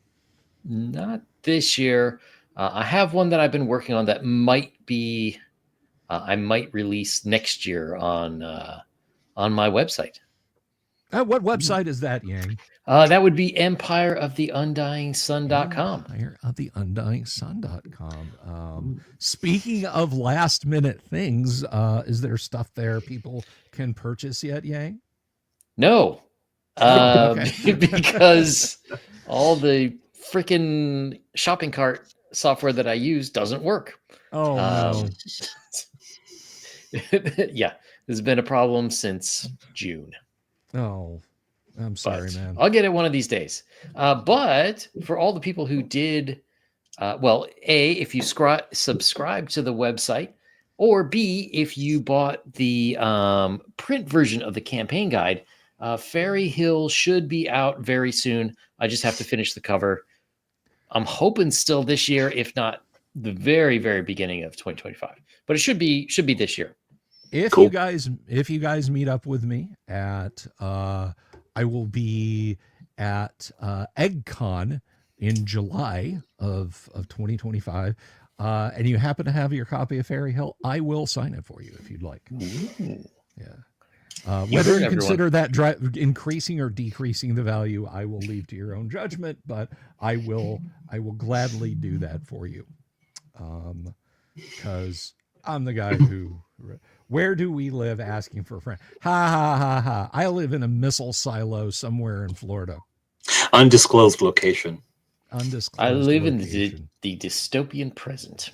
Not this year. I have one that I've been working on that might be I might release next year on my website. What website is that, Yang? That would be empireoftheundyingsun.com. Empireoftheundyingsun.com. Speaking of last minute things, is there stuff there people can purchase yet, Yang? No. Okay. Because all the freaking shopping cart software that I use doesn't work. Oh, no. Yeah, there's been a problem since June. Oh, I'm sorry, But man. I'll get it one of these days. But for all the people who did, well, A, if you subscribe to the website, or B, if you bought the print version of the campaign guide, Fairy Hill should be out very soon. I just have to finish the cover. I'm hoping still this year, if not the very, very beginning of 2025. But it should be this year. If you guys meet up with me at I will be at EggCon in July of 2025, and you happen to have your copy of Fairy Hill, I will sign it for you if you'd like. Ooh. Yeah. Whether you consider that increasing or decreasing the value, I will leave to your own judgment, but I will gladly do that for you. Because I'm the guy who, where do we live asking for a friend? Ha, ha, ha, ha. I live in a missile silo somewhere in Florida. Undisclosed location. I live in the dystopian present.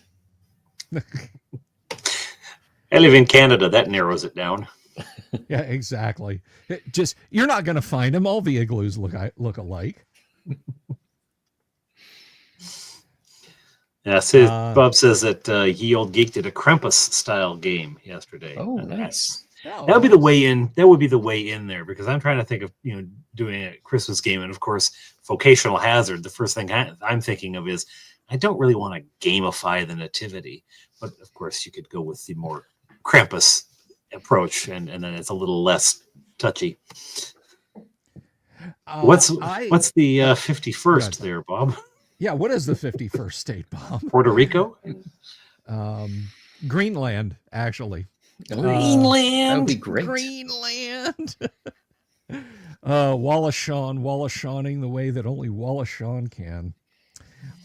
I live in Canada. That narrows it down. Yeah, exactly. You're not going to find them. All the igloos look alike. Yeah, Bob says that he old geeked at a Krampus style game yesterday. Oh, nice. That would be the way in. That would be the way in there, because I'm trying to think of doing a Christmas game, and of course, vocational hazard. The first thing I'm thinking of is I don't really want to gamify the nativity, but of course, you could go with the more Krampus approach, and then it's a little less touchy. What's the 51st there, Bob? Yeah, what is the 51st state, Bob? Puerto Rico? Greenland, actually. Greenland. That would be great. Greenland. Wallace-Shawning the way that only Wallace-Shawn can.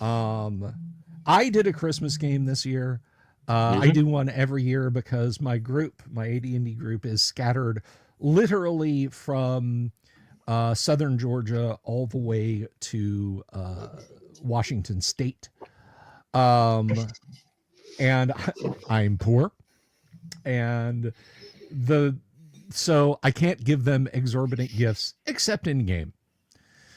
I did a Christmas game this year. I do one every year because my group, my AD&D group, is scattered literally from southern Georgia all the way to Washington State. And I'm poor. And so I can't give them exorbitant gifts except in game.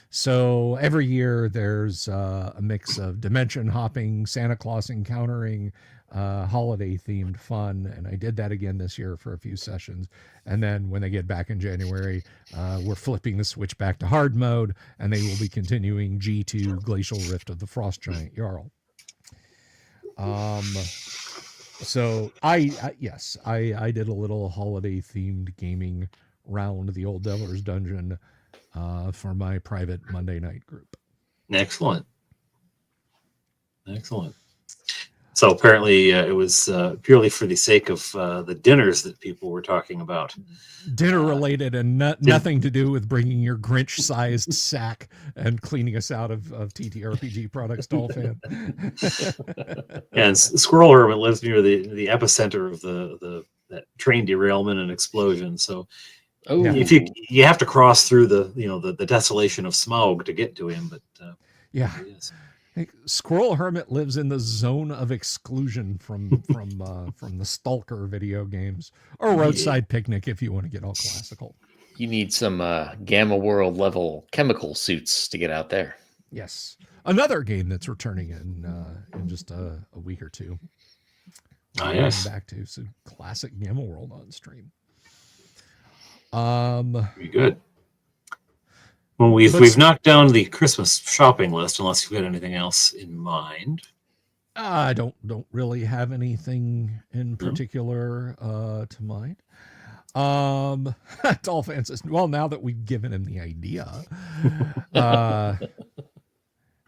So every year there's a mix of dimension hopping, Santa Claus encountering, holiday themed fun. And I did that again this year for a few sessions. And then when they get back in January, we're flipping the switch back to hard mode, and they will be continuing G2 Glacial Rift of the Frost Giant Jarl. So I did a little holiday themed gaming round the Old Deller's Dungeon for my private Monday night group. Excellent. So apparently it was purely for the sake of the dinners that people were talking about. Dinner related and nothing to do with bringing your Grinch-sized sack and cleaning us out of TTRPG products, Dolphin. And Squirrel Hermit lives near the epicenter of that train derailment and explosion. So if you have to cross through the desolation of Smaug to get to him, but yeah. Squirrel Hermit lives in the zone of exclusion from the Stalker video games, or Roadside Picnic if you want to get all classical. You need some Gamma World level chemical suits to get out there. Yes, another game that's returning in just a week or two. Yes, back to some classic Gamma World on stream. Pretty good. Well, we've knocked down the Christmas shopping list, unless you've got anything else in mind. I don't really have anything in particular to mind. Dolphin says, well, now that we've given him the idea.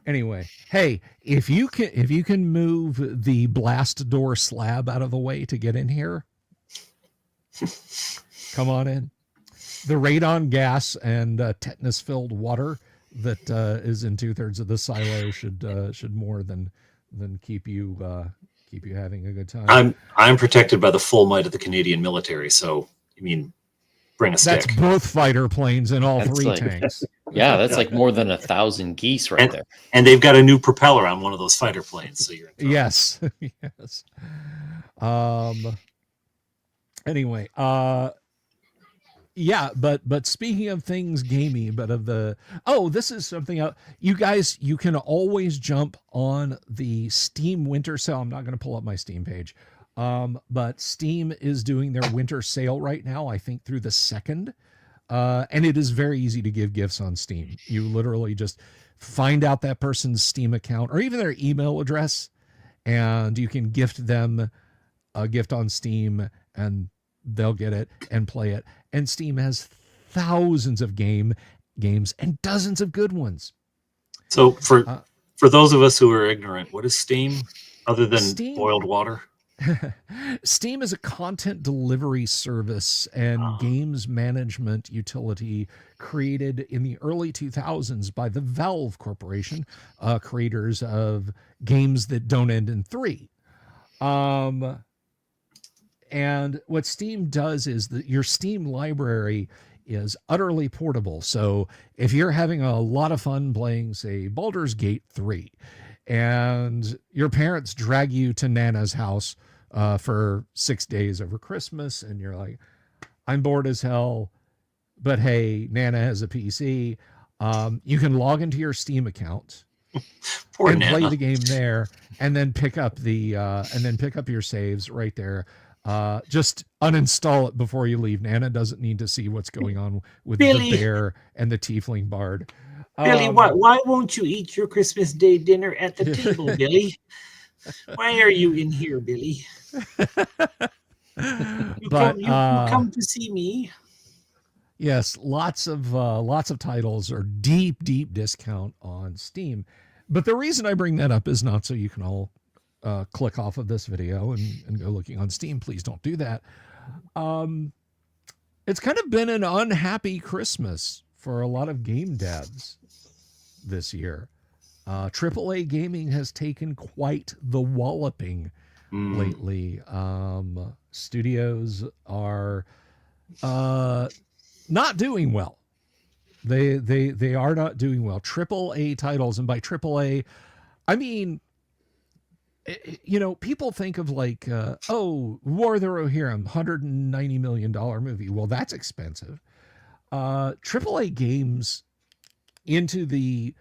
Anyway, hey, if you can move the blast door slab out of the way to get in here, come on in. The radon gas and tetanus-filled water that is in 2/3 of the silo should more than keep you having a good time. I'm protected by the full might of the Canadian military, so I mean, bring a stick. That's both fighter planes and all three tanks. Yeah, that's like more than 1,000 geese right there. And they've got a new propeller on one of those fighter planes, so you're yes, yes. Anyway, yeah, but speaking of things gamey, but of this is something else. You guys, you can always jump on the Steam winter sale. I'm not going to pull up my Steam page, but Steam is doing their winter sale right now, I think through the 2nd. And it is very easy to give gifts on Steam. You literally just find out that person's Steam account or even their email address, and you can gift them a gift on Steam, and they'll get it and play it. And Steam has thousands of games and dozens of good ones. So for those of us who are ignorant, what is Steam other than boiled water? Steam is a content delivery service and games management utility created in the early 2000s by the Valve Corporation, creators of games that don't end in 3. And what Steam does is that your Steam library is utterly portable. So if you're having a lot of fun playing, say, Baldur's Gate 3, and your parents drag you to Nana's house for 6 days over Christmas, and you're like, I'm bored as hell, but hey, Nana has a PC. You can log into your Steam account and play the game there, and then pick up your saves right there. Just uninstall it before you leave. Nana doesn't need to see what's going on with Billy, the bear and the tiefling bard. Billy, why won't you eat your Christmas Day dinner at the table, Billy? Why are you in here, Billy? You come to see me. Yes, lots of titles are deep discount on Steam. But the reason I bring that up is not so you can all click off of this video and go looking on Steam. Please don't do that. It's kind of been an unhappy Christmas for a lot of game devs this year. AAA gaming has taken quite the walloping lately. Studios are not doing well. They are not doing well. AAA titles, and by AAA, I mean, people think of like, War of the Rohirrim, $190 million movie. Well, that's expensive. AAA games into the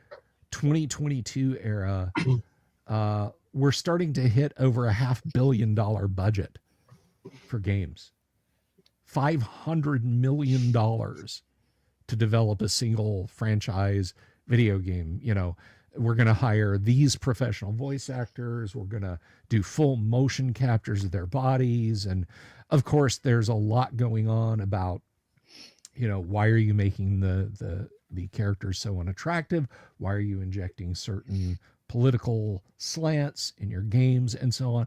2022 era, we're starting to hit over $500 million budget for games. $500 million to develop a single franchise video game. We're going to hire these professional voice actors. We're going to do full motion captures of their bodies. And of course, there's a lot going on about, why are you making the characters so unattractive? Why are you injecting certain political slants in your games and so on?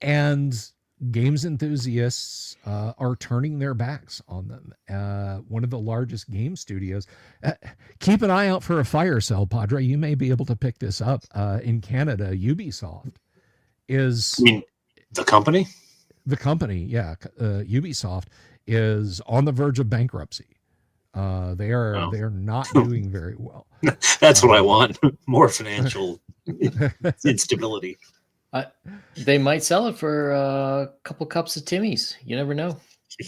And games enthusiasts are turning their backs on them. One of the largest game studios, keep an eye out for a fire sale, Padre. You may be able to pick this up in Canada. Ubisoft is... You mean the company? The company, yeah. Ubisoft is on the verge of bankruptcy. They are not doing very well. That's what I want. More financial instability. They might sell it for a couple cups of Timmy's. You never know.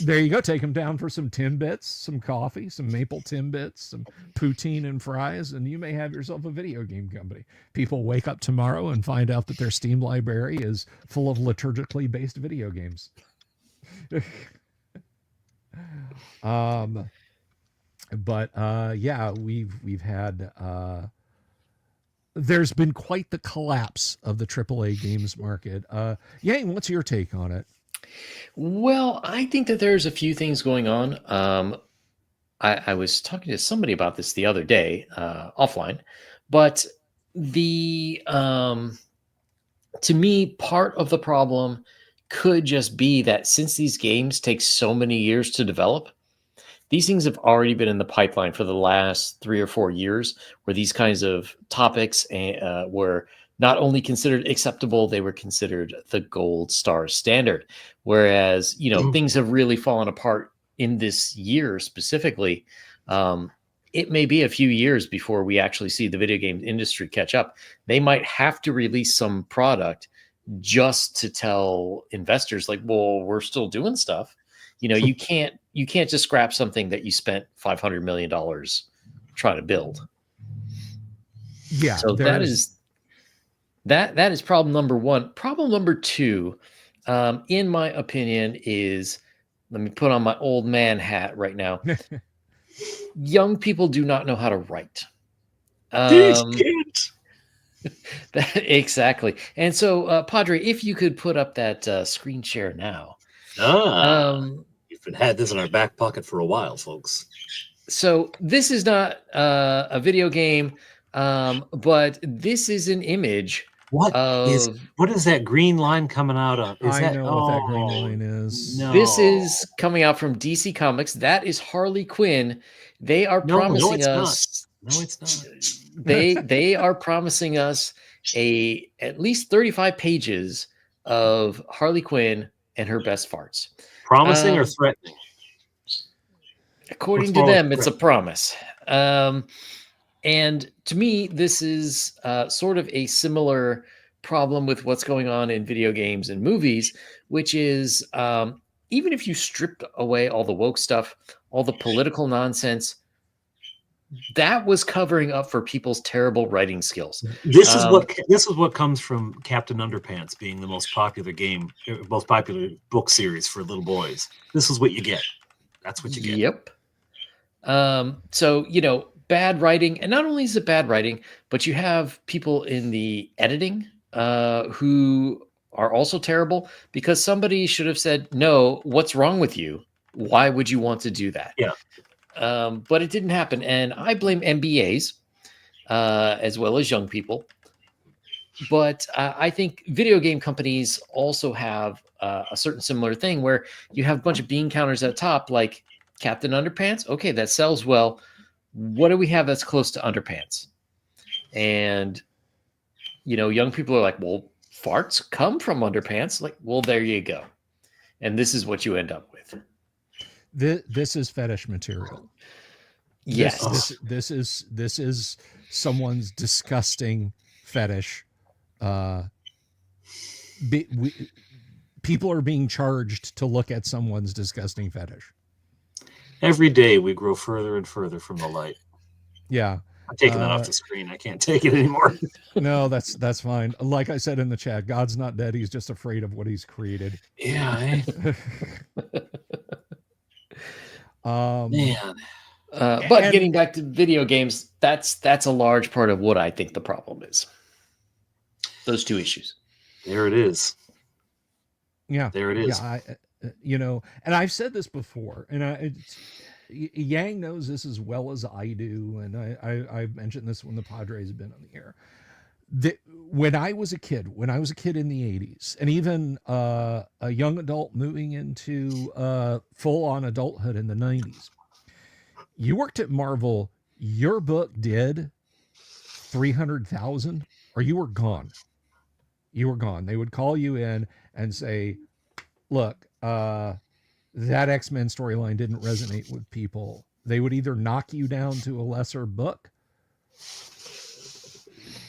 There you go. Take them down for some Timbits, some coffee, some maple Timbits, some poutine and fries, and you may have yourself a video game company. People wake up tomorrow and find out that their Steam library is full of liturgically based video games. We've had there's been quite the collapse of the AAA games market. Yang, what's your take on it? Well, I think that there's a few things going on. I was talking to somebody about this the other day, offline, but the to me, part of the problem could just be that since these games take so many years to develop, these things have already been in the pipeline for the last 3 or 4 years, where these kinds of topics were not only considered acceptable, they were considered the gold star standard. Whereas, things have really fallen apart in this year specifically. It may be a few years before we actually see the video game industry catch up. They might have to release some product just to tell investors, like, well, we're still doing stuff. You can't just scrap something that you spent $500 million trying to build. Yeah. So that is problem number one. Problem number two, in my opinion, is, let me put on my old man hat right now. Young people do not know how to write. These kids. Exactly. And so, Padre, if you could put up that screen share now. We've had this in our back pocket for a while, folks. So this is not a video game, but this is an image. What is that green line coming out of? I know what that green line is. No. This is coming out from DC Comics. That is Harley Quinn. They are promising us. No, it's not. They are promising us at least 35 pages of Harley Quinn and her best farts. Promising or threatening? According to them, it's a promise. And to me, this is sort of a similar problem with what's going on in video games and movies, which is even if you stripped away all the woke stuff, all the political nonsense, that was covering up for people's terrible writing skills. This is what comes from Captain Underpants being the most popular book series for little boys. This is what you get. That's what you get. Yep. So, bad writing, and not only is it bad writing, but you have people in the editing who are also terrible, because somebody should have said, no, what's wrong with you? Why would you want to do that? Yeah. But it didn't happen. And I blame MBAs as well as young people. But I think video game companies also have a certain similar thing where you have a bunch of bean counters at the top, like Captain Underpants. Okay, that sells well. What do we have that's close to Underpants? And, young people are like, well, farts come from Underpants. Like, well, there you go. And this is what you end up with. This is fetish material. Yes. This is someone's disgusting fetish. People are being charged to look at someone's disgusting fetish. Every day we grow further and further from the light. Yeah. I'm taking that off the screen. I can't take it anymore. No, that's fine. Like I said in the chat, God's not dead. He's just afraid of what he's created. Yeah. Man. But getting back to video games, that's a large part of what I think the problem is. Those two issues. There it is. Yeah. There it is. Yeah, and I've said this before, and Yang knows this as well as I do, and I've mentioned this when the Padres have been on the air. When I was a kid in the 80s, and even a young adult moving into full-on adulthood in the 90s, you worked at Marvel, your book did 300,000, or you were gone. You were gone. They would call you in and say, look, that X-Men storyline didn't resonate with people. They would either knock you down to a lesser book,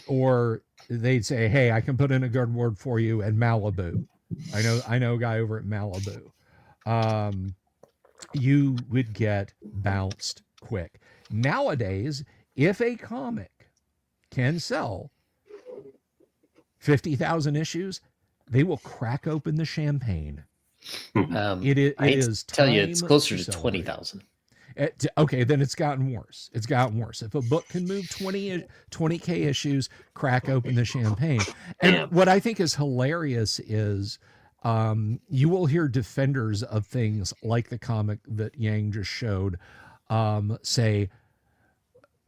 or they'd say, hey, I can put in a good word for you at Malibu. I know a guy over at Malibu. You would get bounced quick. Nowadays, if a comic can sell 50,000 issues, they will crack open the champagne. It is tell you it's closer to 20,000. Okay, then it's gotten worse. It's gotten worse. If a book can move 20K issues, crack open the champagne. And what I think is hilarious is you will hear defenders of things like the comic that Yang just showed say,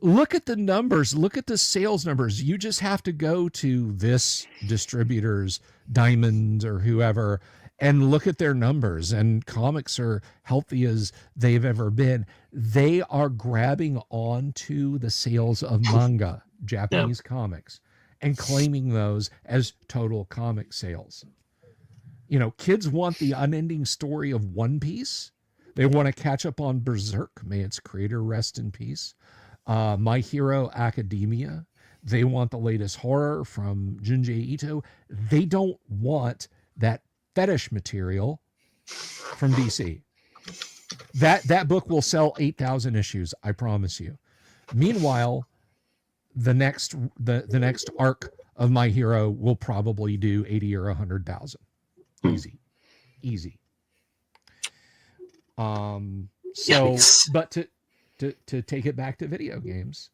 look at the numbers, look at the sales numbers. You just have to go to this distributor's, Diamond or whoever, and look at their numbers, and comics are healthy as they've ever been. They are grabbing onto the sales of manga, Japanese comics, and claiming those as total comic sales. You know, kids want the unending story of One Piece. They want to catch up on Berserk. May its creator rest in peace. My Hero Academia. They want the latest horror from Junji Ito. They don't want that fetish material from DC. That book will sell 8,000 issues, I promise you. Meanwhile, the next arc of My Hero will probably do 80 or 100,000. Easy. Yikes. But to take it back to video games,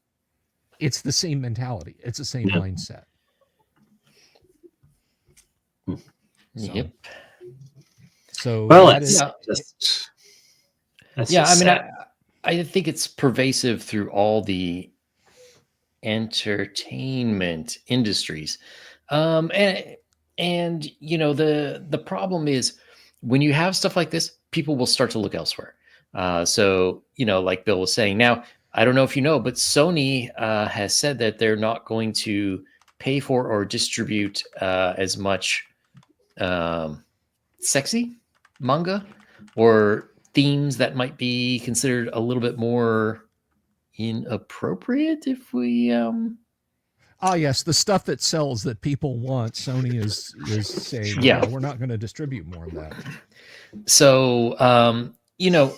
it's the same mentality. It's the same mindset. Yep. So well, that's I mean, I think it's pervasive through all the entertainment industries. And you know, the problem is when you have stuff like this, people will start to look elsewhere. So, you know, like Bill was saying, now, I don't know if you know, but Sony has said that they're not going to pay for or distribute as much sexy manga or themes that might be considered a little bit more inappropriate if we yes, the stuff that sells that people want, Sony is saying, Yeah. we're not going to distribute more of that. So you know,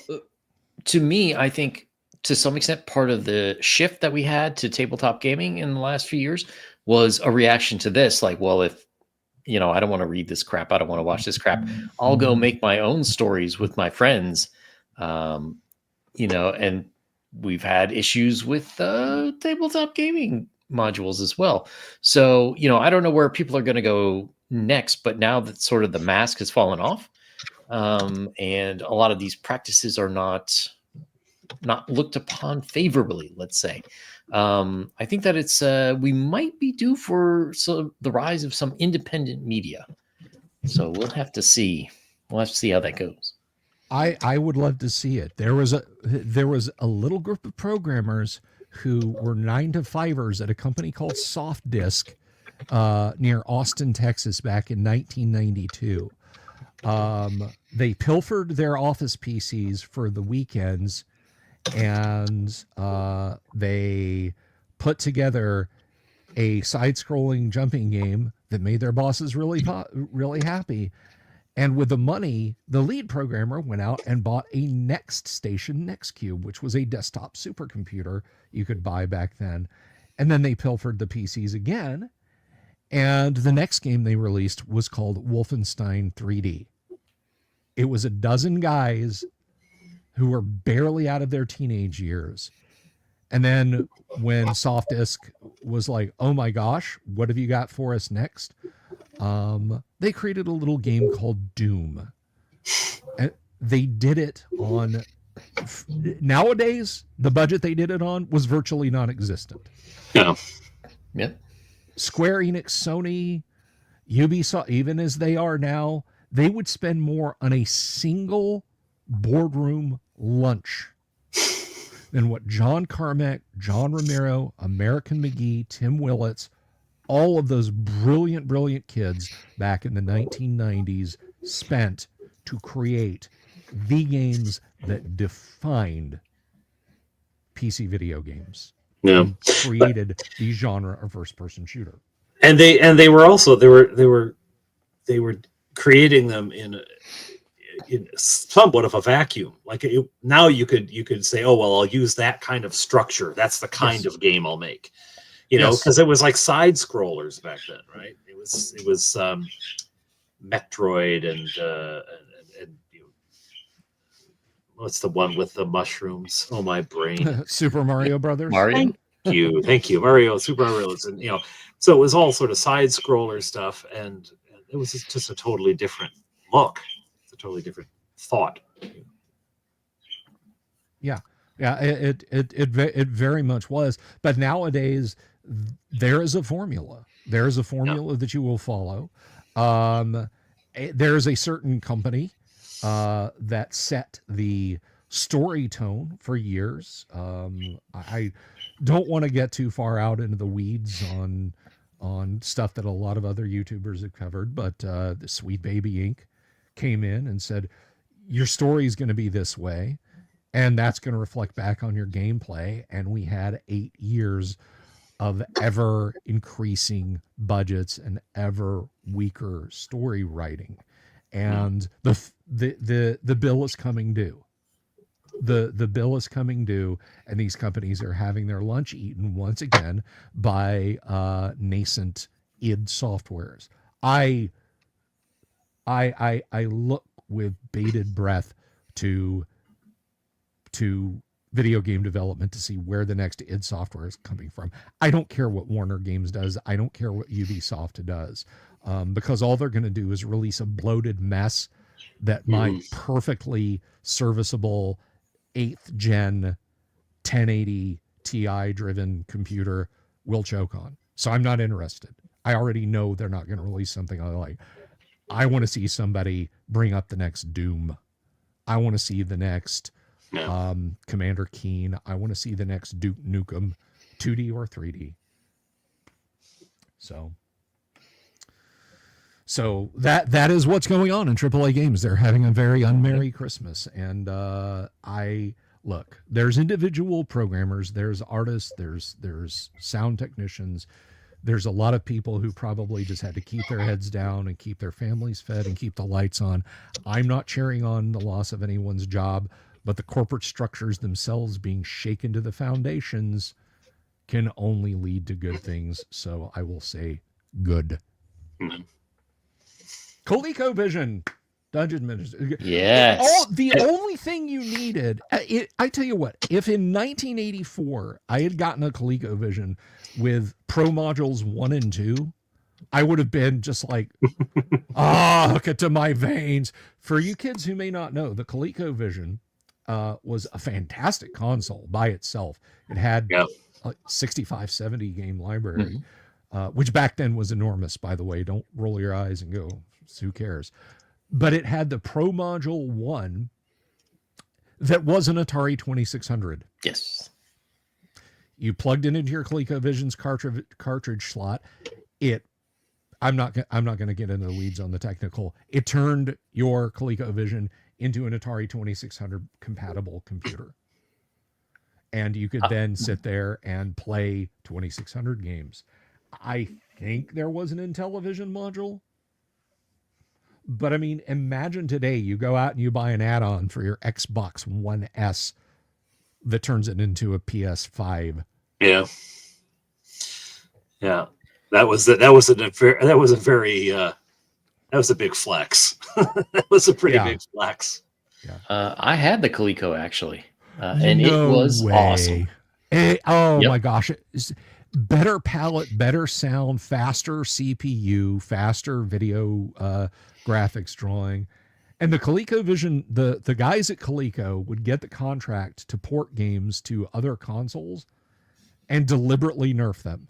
to me, I think to some extent part of the shift that we had to tabletop gaming in the last few years was a reaction to this. Like, well, if you know, I don't want to read this crap, I don't want to watch this crap, I'll go make my own stories with my friends. You know, and we've had issues with tabletop gaming modules as well. So, you know, I don't know where people are going to go next, but now that sort of the mask has fallen off, and a lot of these practices are not looked upon favorably, let's say. I think that it's we might be due for the rise of some independent media. So we'll have to see. We'll have to see how that goes. I would love to see it. There was a little group of programmers who were 9-to-5ers at a company called Soft Disk near Austin, Texas, back in 1992. They pilfered their office PCs for the weekends, and they put together a side-scrolling jumping game that made their bosses really happy. And with the money, the lead programmer went out and bought a Next Station NextCube, which was a desktop supercomputer you could buy back then. And then they pilfered the PCs again. And the next game they released was called Wolfenstein 3D. It was a dozen guys who were barely out of their teenage years. And then when Softdisk was like, oh my gosh, what have you got for us next? They created a little game called Doom. And they did it on, nowadays, the budget they did it on was virtually non-existent. Yeah. Yep. Square Enix, Sony, Ubisoft, even as they are now, they would spend more on a single boardroom lunch than what John Carmack, John Romero, American McGee, Tim Willits, all of those brilliant, brilliant kids back in the 1990s spent to create the games that defined PC video games. Yeah. Created the genre of first-person shooter. And they were also they were creating them in somewhat of a vacuum. Like now you could say, oh well, I'll use that kind of structure. That's the kind of game I'll make. You know, because it was like side scrollers back then, right? It was Metroid and you know, what's the one with the mushrooms? Oh, my brain. Super Mario Brothers. Mario. Thank you, Mario. Super Mario, and you know, so it was all sort of side scroller stuff, and it was just a totally different look. It's a totally different thought. Yeah, it very much was. But nowadays, there is a formula. There is a formula that you will follow. There is a certain company that set the story tone for years. I don't want to get too far out into the weeds on stuff that a lot of other YouTubers have covered, but the Sweet Baby Inc. came in and said, your story is going to be this way, and that's going to reflect back on your gameplay. And we had 8 years of ever increasing budgets and ever weaker story writing, and the bill is coming due. The bill is coming due, and these companies are having their lunch eaten once again by nascent id softwares. I look with bated breath to video game development to see where the next id software is coming from. I don't care what Warner Games does. I don't care what Ubisoft does, because all they're going to do is release a bloated mess that my perfectly serviceable 8th gen 1080 Ti driven computer will choke on. So I'm not interested. I already know they're not going to release something I like. I want to see somebody bring up the next Doom. I want to see the next Commander Keen. I want to see the next Duke Nukem, 2D or 3D. So that is what's going on in AAA games. They're having a very unmerry Christmas. And there's individual programmers, there's artists, there's sound technicians. There's a lot of people who probably just had to keep their heads down and keep their families fed and keep the lights on. I'm not cheering on the loss of anyone's job, but the corporate structures themselves being shaken to the foundations can only lead to good things. So I will say good. ColecoVision, Dungeon Minister. Yes. The only thing you needed, I tell you what, if in 1984 I had gotten a ColecoVision with Pro Modules 1 and 2, I would have been just like, hook it to my veins. For you kids who may not know, the ColecoVision was a fantastic console by itself. It had a 65, 70 game library, which back then was enormous, by the way. Don't roll your eyes and go, who cares? But it had the Pro Module 1 that was an Atari 2600. Yes. You plugged it into your ColecoVision's cartridge slot. I'm not going to get into the weeds on the technical. It turned your ColecoVision into an Atari 2600 compatible computer. And you could then sit there and play 2600 games. I think there was an Intellivision module. But I mean, imagine today you go out and you buy an add-on for your Xbox One S that turns it into a PS5. Yeah. That was a big flex. That was a pretty big flex. Yeah. I had the Coleco actually, and it was awesome. My gosh. Better palette, better sound, faster CPU, faster video graphics drawing. And the ColecoVision, the guys at Coleco would get the contract to port games to other consoles and deliberately nerf them.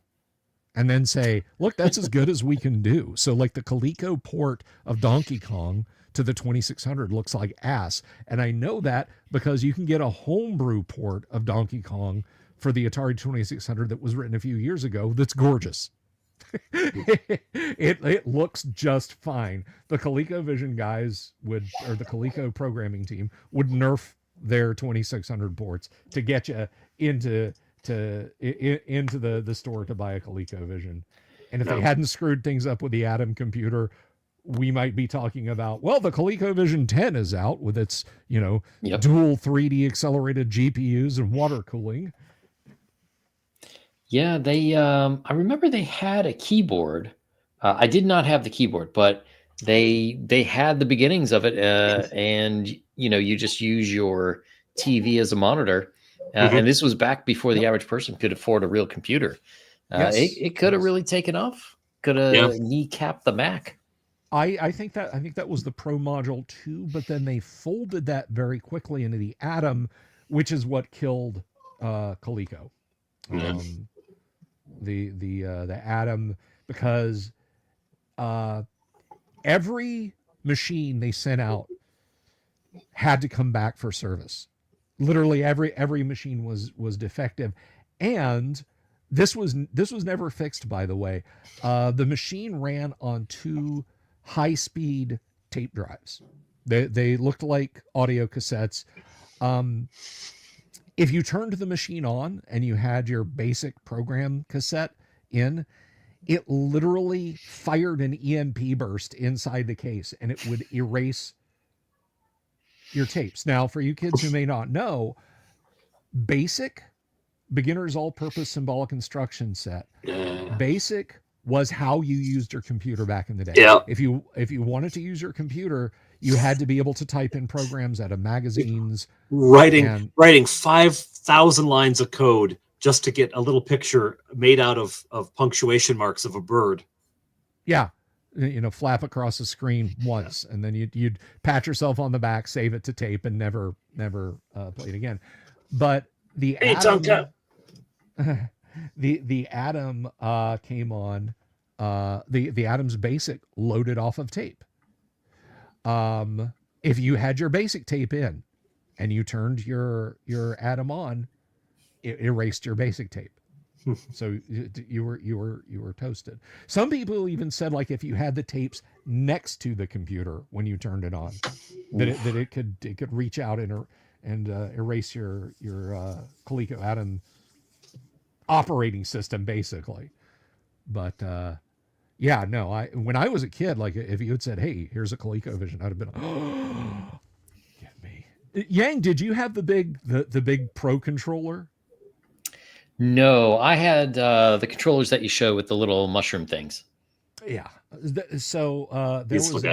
And then say, look, that's as good as we can do. So like the Coleco port of Donkey Kong to the 2600 looks like ass. And I know that because you can get a homebrew port of Donkey Kong for the Atari 2600 that was written a few years ago that's gorgeous. It looks just fine. The ColecoVision guys the Coleco programming team would nerf their 2600 ports to get you into the store to buy a ColecoVision. And if they hadn't screwed things up with the Atom computer, we might be talking about, well, the ColecoVision 10 is out with its, dual 3D accelerated GPUs and water cooling. Yeah, I remember they had a keyboard. I did not have the keyboard, but they had the beginnings of it. And, you just use your TV as a monitor. And this was back before the average person could afford a real computer. It could have really taken off. Could have kneecapped the Mac. I think that was the Pro module too, but then they folded that very quickly into the Atom, which is what killed Coleco. Yeah. The Atom, because every machine they sent out had to come back for service. Literally every machine was defective, and this was never fixed, by the way. The machine ran on 2 high-speed tape drives. They looked like audio cassettes. If you turned the machine on and you had your basic program cassette in, it literally fired an EMP burst inside the case, and it would erase your tapes. Now, for you kids who may not know, basic, beginner's all-purpose symbolic instruction set, basic was how you used your computer back in the day. Yeah. If you wanted to use your computer, you had to be able to type in programs out of magazines. Writing 5,000 lines of code just to get a little picture made out of punctuation marks of a bird. Yeah. Flap across the screen once, and then you'd pat yourself on the back, save it to tape, and never play it again. But the Atom, the Atom came on. The Atom's basic loaded off of tape. If you had your basic tape in, and you turned your Atom on, it erased your basic tape. So you were toasted. Some people even said, like, if you had the tapes next to the computer when you turned it on, that it could reach out and erase your Coleco Atom operating system, basically. But yeah, no, when I was a kid, like, if you had said, "Hey, here's a ColecoVision," I'd have been, "Oh, get me." Yang, did you have the big Pro controller? No, I had the controllers that you show with the little mushroom things. Yeah. So there was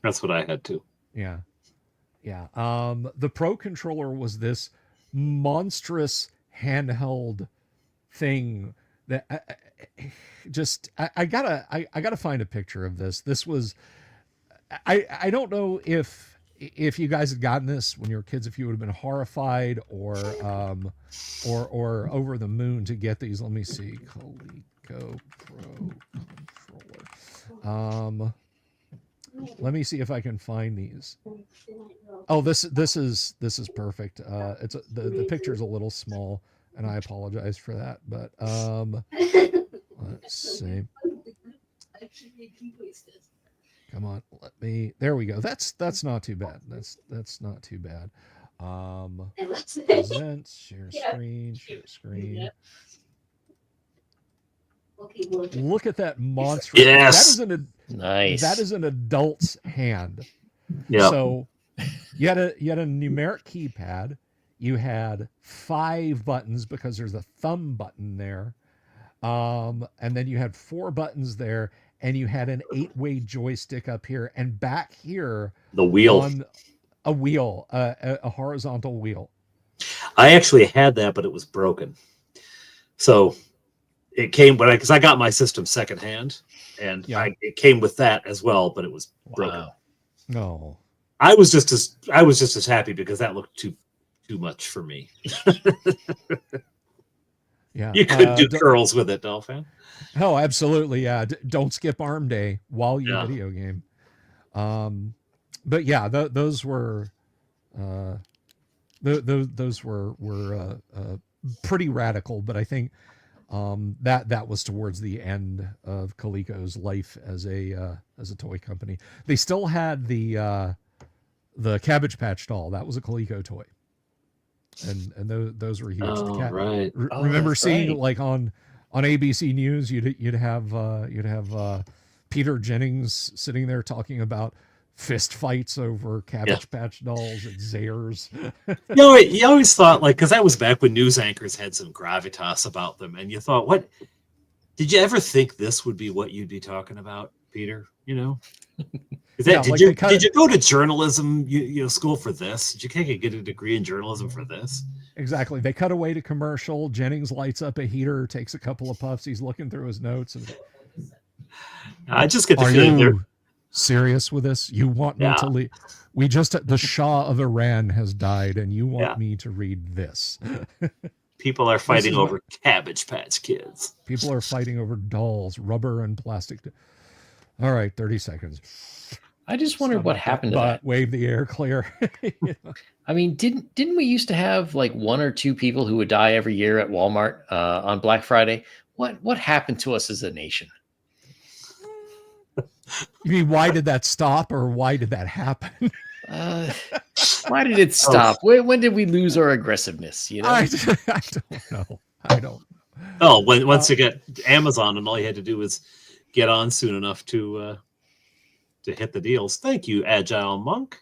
that's what I had too. Yeah. Yeah. The Pro controller was this monstrous handheld thing that I gotta find a picture of this. This was, I don't know if you guys had gotten this when you were kids, if you would have been horrified or over the moon to get these. Let me see. Coleco Pro controller. Let me see if I can find these. Oh, this is perfect. The picture is a little small, and I apologize for that. But let's see. Come on, there we go. That's not too bad. That's not too bad. Present, share screen. Look at that monster. Yes. Nice. That is an adult's hand. Yeah. So you had a numeric keypad. You had 5 buttons because there's a thumb button there. And then you had 4 buttons there, and you had an 8-way joystick up here, and back here the wheel on a wheel, a horizontal wheel. I actually had that, but it was broken. So it came because I got my system secondhand, and it came with that as well, but it was broken. No, I was just as happy because that looked too much for me. Yeah, you could do curls with it, Dolphin. Oh, absolutely. Yeah, don't skip arm day while you video game. But yeah, those were those were pretty radical. But I think that was towards the end of Coleco's life as a toy company. They still had the Cabbage Patch doll. That was a Coleco toy. And those were huge. Oh, right. Remember seeing like on ABC News, you'd have Peter Jennings sitting there talking about fist fights over Cabbage Patch dolls at Zayre's. You always thought, like, because that was back when news anchors had some gravitas about them, and you thought, what? Did you ever think this would be what you'd be talking about, Peter? Did you go to journalism school for this? Did you get a degree in journalism for this? Exactly. They cut away to commercial. Jennings lights up a heater, takes a couple of puffs. He's looking through his notes. And I just get the feeling serious with this? You want me to leave? The Shah of Iran has died, and you want me to read this? People are fighting over Cabbage Patch Kids. People are fighting over dolls, rubber, and plastic. All right, 30 seconds. I just wondered what happened to that. Wave the air clear. I mean, didn't we used to have like 1 or 2 people who would die every year at Walmart on Black Friday? What happened to us as a nation? You mean, why did that stop, or why did that happen? Why did it stop? When did we lose our aggressiveness? You know, I don't know. I don't. Oh, once you get Amazon, and all you had to do was get on soon enough to hit the deals. Thank you, Agile Monk.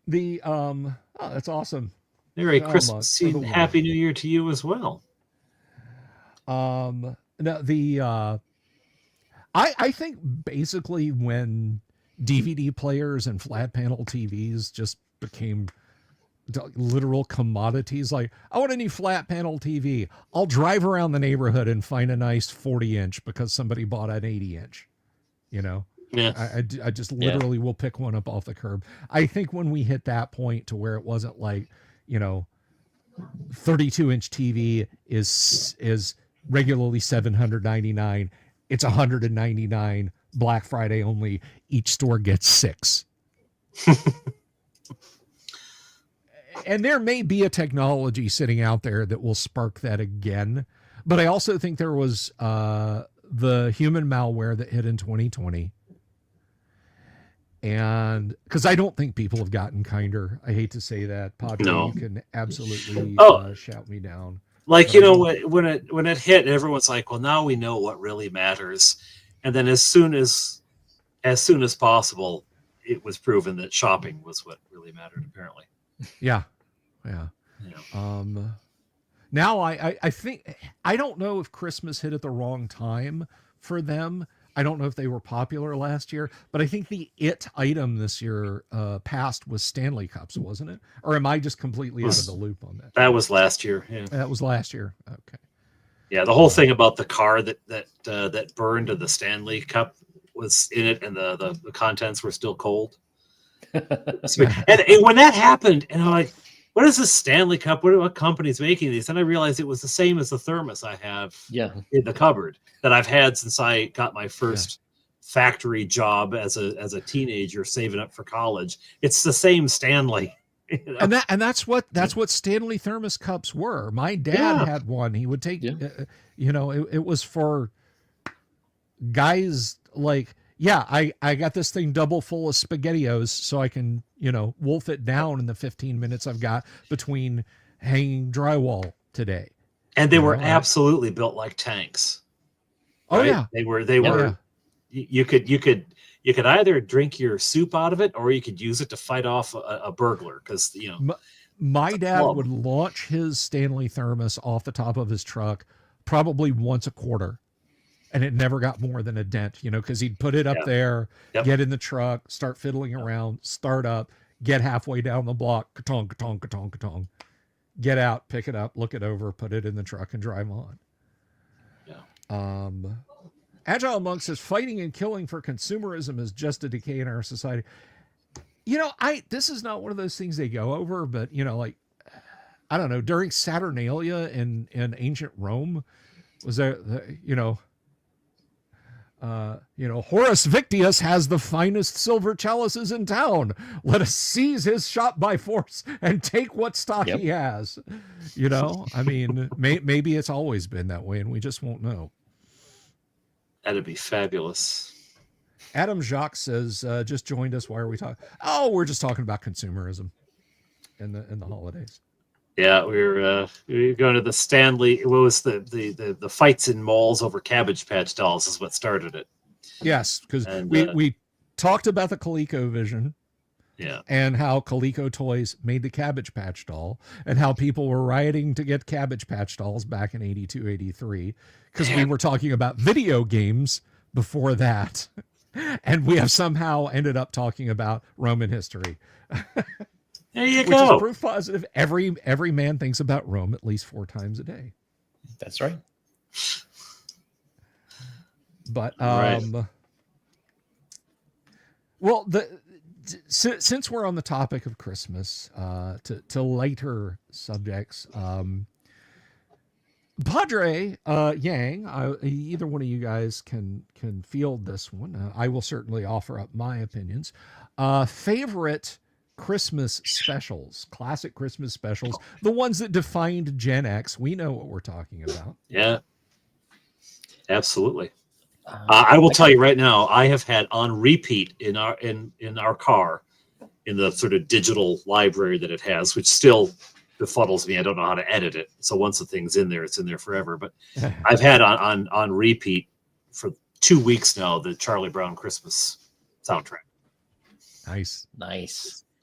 That's awesome. Merry Christmas and Happy New Year to you as well. I think basically when DVD players and flat panel TVs just became literal commodities, like, I want a new flat panel TV. I'll drive around the neighborhood and find a nice 40-inch because somebody bought an 80-inch, you know? Yeah. I just literally will pick one up off the curb. I think when we hit that point to where it wasn't like, 32-inch TV is regularly $799. It's $199. Black Friday only. Each store gets 6. And there may be a technology sitting out there that will spark that again. But I also think there was the human malware that hit in 2020. And because I don't think people have gotten kinder. I hate to say that. Padre, you can absolutely shout me down. Like, when it hit, everyone's like, well, now we know what really matters. And then as soon as possible, it was proven that shopping was what really mattered, apparently. Yeah. Now I think, I don't know if Christmas hit at the wrong time for them. I don't know if they were popular last year, but I think the item this year past was Stanley Cups, wasn't it? Or am I just completely out of the loop on that? That was last year. Yeah. That was last year. Okay. Yeah, the whole thing about the car that burned of the Stanley Cup was in it, and the contents were still cold. and when that happened, and I'm like, what is this Stanley Cup? What company's making these? And I realized it was the same as the thermos I have in the cupboard that I've had since I got my first factory job as a teenager, saving up for college. It's the same Stanley. And that's what Stanley thermos cups were. My dad had one. He would take, it was for guys like, I got this thing double full of SpaghettiOs so I can, wolf it down in the 15 minutes I've got between hanging drywall today. And they were absolutely built like tanks. Right? Oh yeah. They were, you could either drink your soup out of it, or you could use it to fight off a burglar. Cause my dad would launch his Stanley thermos off the top of his truck probably once a quarter. And it never got more than a dent, because he'd put it up there, get in the truck, start fiddling around, start up, get halfway down the block, ka-tong, ka-tong, ka-tong, ka-tong, get out, pick it up, look it over, put it in the truck, and drive on. Yeah. Agile Monk says, fighting and killing for consumerism is just a decay in our society. This is not one of those things they go over, but, I don't know, during Saturnalia in ancient Rome, was there, Horace Victius has the finest silver chalices in town. Let us seize his shop by force and take what stock he has. I mean, maybe it's always been that way and we just won't know. That'd be fabulous. Adam Jacques says, just joined us. Why are we talking? Oh, we're just talking about consumerism in the holidays. Yeah, we were going to the Stanley. What was the fights in malls over Cabbage Patch dolls is what started it. Yes, because we talked about the ColecoVision. Yeah. And how Coleco Toys made the Cabbage Patch doll, and how people were rioting to get Cabbage Patch dolls back in 82, 83, because we were talking about video games before that. And we have somehow ended up talking about Roman history. There you go. Which is proof positive. Every man thinks about Rome at least 4 times a day. That's right. But Well, since we're on the topic of Christmas, to lighter subjects, Padre Yang, either one of you guys can field this one. I will certainly offer up my opinions. Favorite Christmas specials, classic Christmas specials, the ones that defined Gen X. We know what we're talking about. Yeah, absolutely. I will tell you right now, I have had on repeat in our car, in the sort of digital library that it has, which still befuddles me. I don't know how to edit it. So once the thing's in there, it's in there forever. But I've had on repeat for 2 weeks now the Charlie Brown Christmas soundtrack. Nice.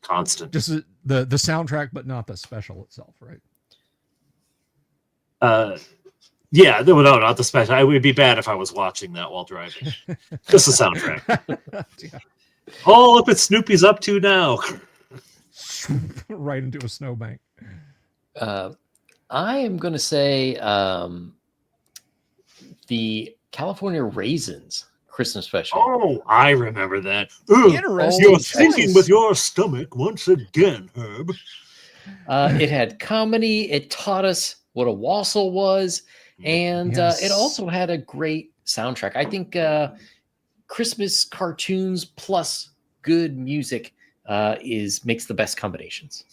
Constant. Just the soundtrack, but not the special itself, right? Yeah, no, not the special. It would be bad if I was watching that while driving. Just the soundtrack. Yeah. Oh, look what Snoopy's up to now. Right into a snowbank. I am going to say the California Raisins Christmas special. Oh, I remember that. Interesting. You're thinking with your stomach once again, Herb. It had comedy. It taught us what a wassail was. And it also had a great soundtrack. I think Christmas cartoons plus good music makes the best combinations.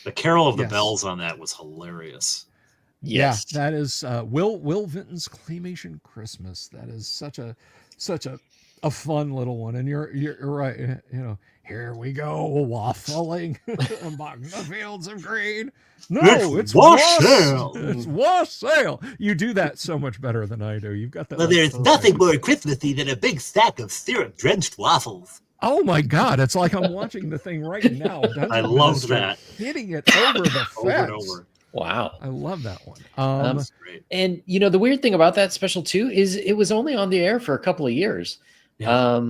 The Carol of the Bells on that was hilarious. Yes. Yeah, that is Will Vinton's Claymation Christmas. That is such a fun little one. And you're right. You know, here we go waffling among the fields of green. No, it's wassail. It's wassail. You do that so much better than I do. You've got that. Well, there's nothing more Christmassy than a big stack of syrup-drenched waffles. Oh my God! It's like I'm watching the thing right now. I love that. Hitting it over the fence. Over and over. Wow. I love that one. That's great. And you know, the weird thing about that special too is it was only on the air for a couple of years. Yeah.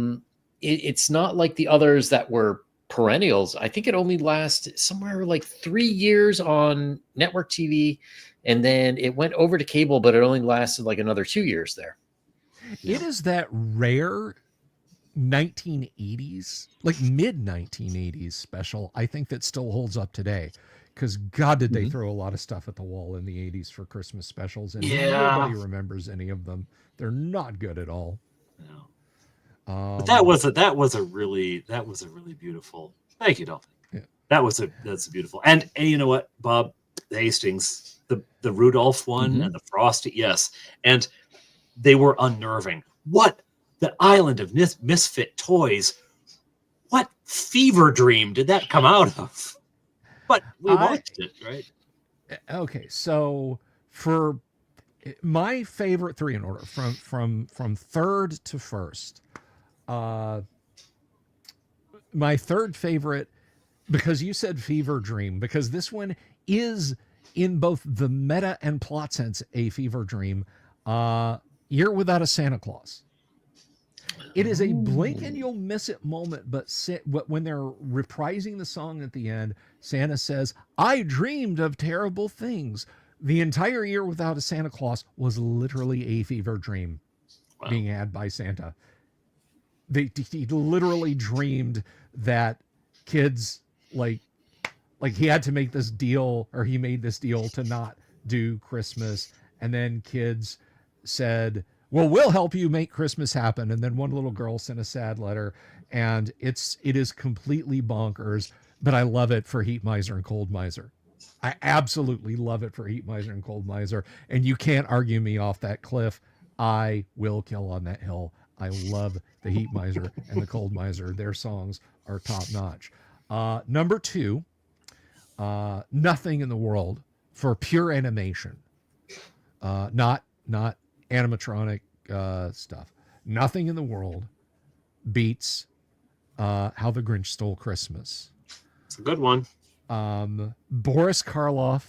It's not like the others that were perennials. I think it only lasted somewhere like 3 years on network TV, and then it went over to cable, but it only lasted like another 2 years there. It is that rare 1980s, like mid 1980s special, I think that still holds up today. Because God, did they throw a lot of stuff at the wall in the 80s for Christmas specials, and nobody remembers any of them. They're not good at all. No. But that was a really beautiful. Thank you, Dolphin. Yeah. That's beautiful. And you know what, Bob, the Hastings, the Rudolph one and the Frosty, yes, and they were unnerving. What the island of misfit toys? What fever dream did that come out of? But we watched it, right? Okay, so for my favorite three in order, from third to first, my third favorite, because you said fever dream, because this one is in both the meta and plot sense a fever dream. Year Without a Santa Claus. It is a blink and you'll miss it moment, but when they're reprising the song at the end, Santa says, "I dreamed of terrible things." The entire Year Without a Santa Claus was literally a fever dream being had by Santa. He literally dreamed that kids like he had to make this deal, or he made this deal to not do Christmas, and then kids said, "Well, we'll help you make Christmas happen." And then one little girl sent a sad letter, and it is completely bonkers, but I love it for Heat Miser and Cold Miser. I absolutely love it for Heat Miser and Cold Miser, and you can't argue me off that cliff. I will kill on that hill. I love the Heat Miser and the Cold Miser. Their songs are top notch. Number two, Nothing in the World, for pure animation, not animatronic stuff. Nothing in the World beats How the Grinch Stole Christmas. It's a good one. Boris Karloff,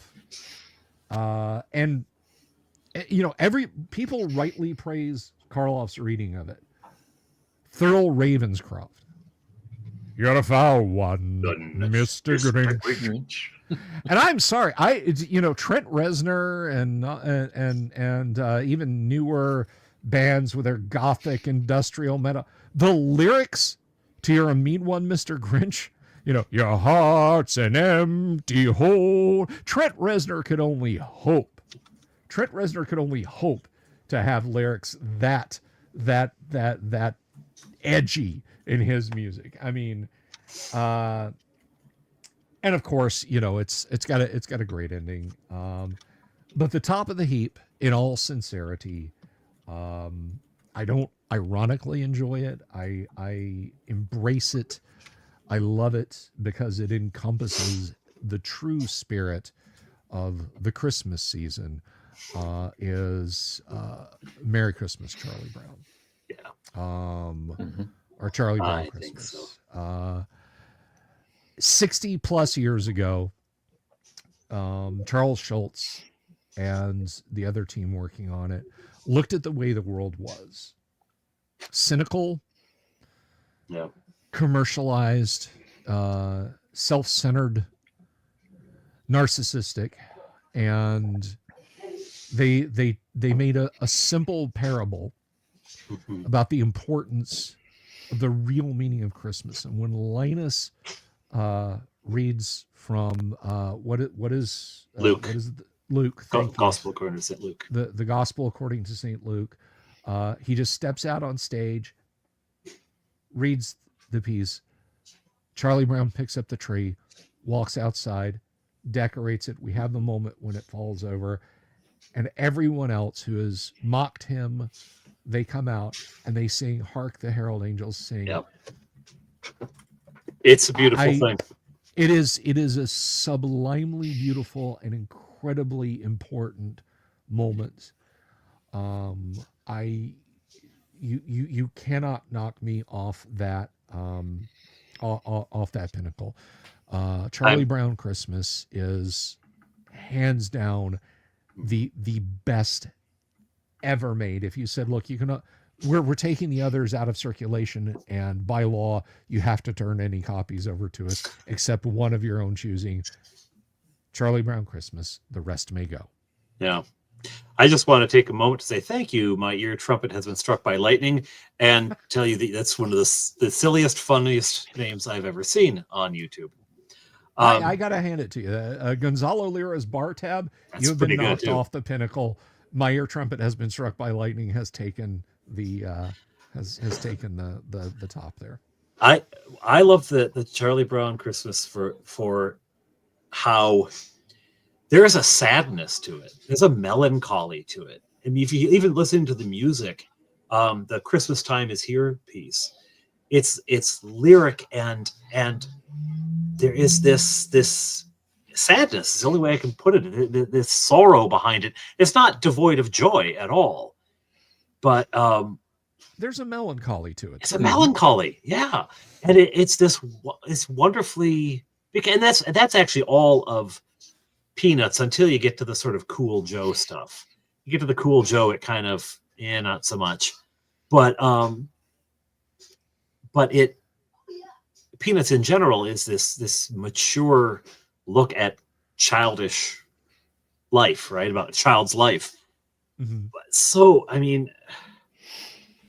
and people rightly praise Karloff's reading of it. Thurl Ravenscroft. You're a foul one, Mr. Grinch. And I'm sorry, Trent Reznor and even newer bands with their gothic industrial metal, the lyrics to you're a mean one, Mr. Grinch. Your heart's an empty hole. Trent Reznor could only hope. To have lyrics that edgy in his music. I mean, and of course, it's got a great ending. But the top of the heap, in all sincerity, I don't ironically enjoy it. I embrace it. I love it because it encompasses the true spirit of the Christmas season. Is Merry Christmas, Charlie Brown. Yeah. Or Charlie Brown I Christmas. think so. 60 plus years ago, Charles Schultz and the other team working on it looked at the way the world was. Cynical, commercialized, self-centered, narcissistic, and they made a simple parable about the importance of the real meaning of Christmas. And when Linus reads from what is Luke. What is it? Luke, Gospel according to St. Luke. The Gospel according to St. Luke. He just steps out on stage, reads the piece. Charlie Brown picks up the tree, walks outside, decorates it. We have the moment when it falls over, and everyone else who has mocked him, they come out and they sing "Hark the Herald Angels Sing." Yep. It's a beautiful thing. It is a sublimely beautiful and incredibly important moment. You cannot knock me off that off that pinnacle. Charlie Brown Christmas is hands down the best ever made. If you said, look, you cannot, we're taking the others out of circulation, and by law you have to turn any copies over to us except one of your own choosing. Charlie Brown Christmas, the rest may go. Yeah. I just want to take a moment to say thank you. My ear trumpet has been struck by lightning, and tell you that's one of the silliest, funniest names I've ever seen on YouTube. I got to hand it to you. Gonzalo Lira's bar tab, you've been knocked off the pinnacle. My ear trumpet has been struck by lightning has taken the the top there. I love the Charlie Brown Christmas for how there is a sadness to it. There's a melancholy to it. I mean, if you even listen to the music, the Christmas Time Is Here piece, it's lyric and there is this sadness. It's the only way I can put it. This sorrow behind it. It's not devoid of joy at all, but there's a melancholy to it. It's a melancholy, yeah, and it's wonderfully, and that's actually all of Peanuts until you get to the sort of Cool Joe stuff. You get to the Cool Joe, it kind of not so much, but Peanuts in general is this mature look at childish life, right? About a child's life. Mm-hmm. So, I mean,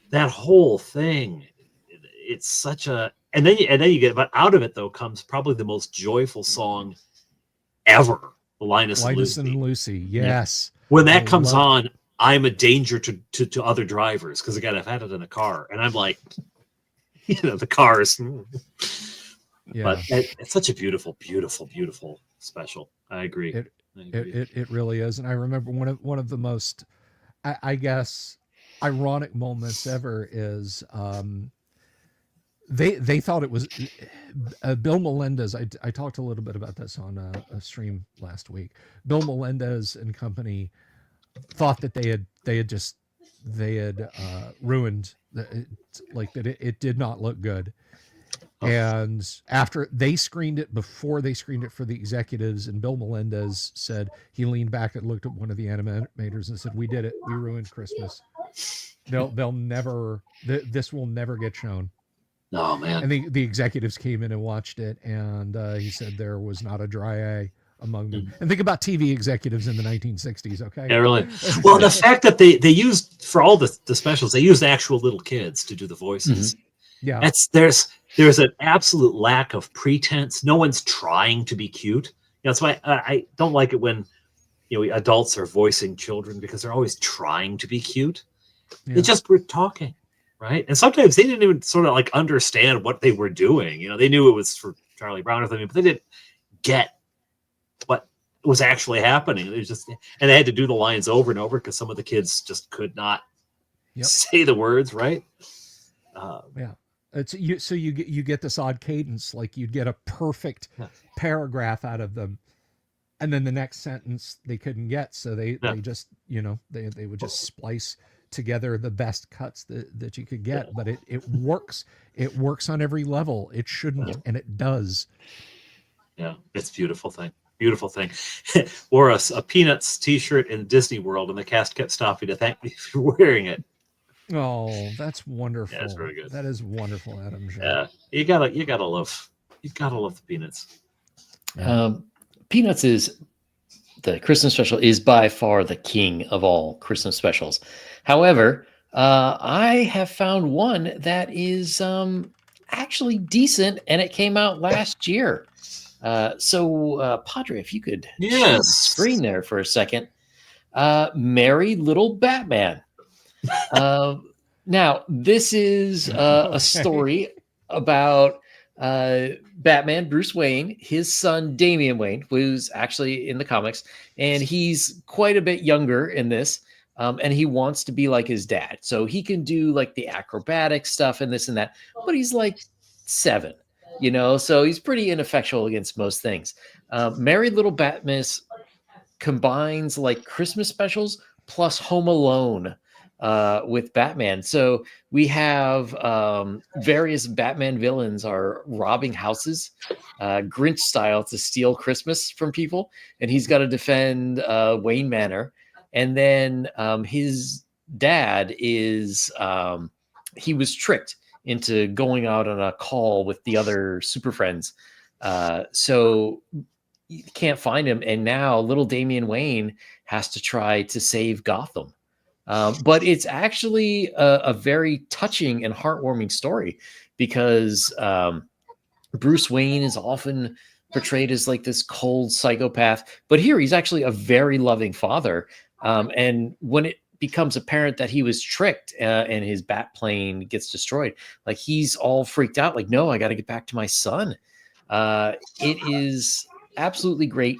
that whole thing, it's such a, and then you get, but out of it though comes probably the most joyful song ever, Linus and Lucy. Yes. When that comes on, I'm a danger to other drivers, because again, I've had it in a car, and I'm like, the cars. Yeah. But it's such a beautiful, beautiful, beautiful special. I agree. It really is. And I remember one of the most, I guess, ironic moments ever is they thought it was Bill Melendez. I talked a little bit about this on a stream last week. Bill Melendez and company thought that they had ruined it did not look good. And after they screened it, before they screened it for the executives, and Bill Melendez said, he leaned back and looked at one of the animators and said, "We did it. We ruined Christmas. They'll never, this will never get shown." Oh man. And the executives came in and watched it, and he said there was not a dry eye among them. And think about TV executives in the 1960s. Okay. Yeah, really. Well, the fact that they used, for all the specials, they used actual little kids to do the voices. Mm-hmm. Yeah. There's an absolute lack of pretense. No one's trying to be cute. That's why I don't like it when adults are voicing children, because they're always trying to be cute. Yeah. They just were talking, right? And sometimes they didn't even sort of like understand what they were doing. They knew it was for Charlie Brown or something, but they didn't get what was actually happening. It was just, and they had to do the lines over and over because some of the kids just could not say the words right. Yeah. So you get this odd cadence, like you'd get a perfect paragraph out of them, and then the next sentence they couldn't get, so they just they would just splice together the best cuts that you could get. But it works on every level. It shouldn't, and it does. Yeah, it's beautiful thing. Wore a Peanuts t-shirt in Disney World, and the cast kept stopping to thank me for wearing it. Oh, that's wonderful. Yeah, that's very good. That is wonderful, Adam. Yeah, you gotta love the Peanuts. Peanuts is the Christmas special is by far the king of all Christmas specials. However, I have found one that is actually decent, and it came out last year. So Padre, if you could share the screen there for a second. Merry Little Batman. Now, this is a story about Batman, Bruce Wayne, his son Damian Wayne, who's actually in the comics, and he's quite a bit younger in this, and he wants to be like his dad. So he can do like the acrobatic stuff and this and that, but he's like 7, so he's pretty ineffectual against most things. Merry Little Batman combines like Christmas specials plus Home Alone with Batman. So we have various Batman villains are robbing houses, Grinch style, to steal Christmas from people, and he's got to defend Wayne Manor. And then his dad is he was tricked into going out on a call with the other Super Friends, so you can't find him. And now little Damian Wayne has to try to save Gotham. But it's actually a very touching and heartwarming story, because Bruce Wayne is often portrayed as like this cold psychopath, but here he's actually a very loving father. And when it becomes apparent that he was tricked and his bat plane gets destroyed, like he's all freaked out, like, no, I got to get back to my son. It is absolutely great.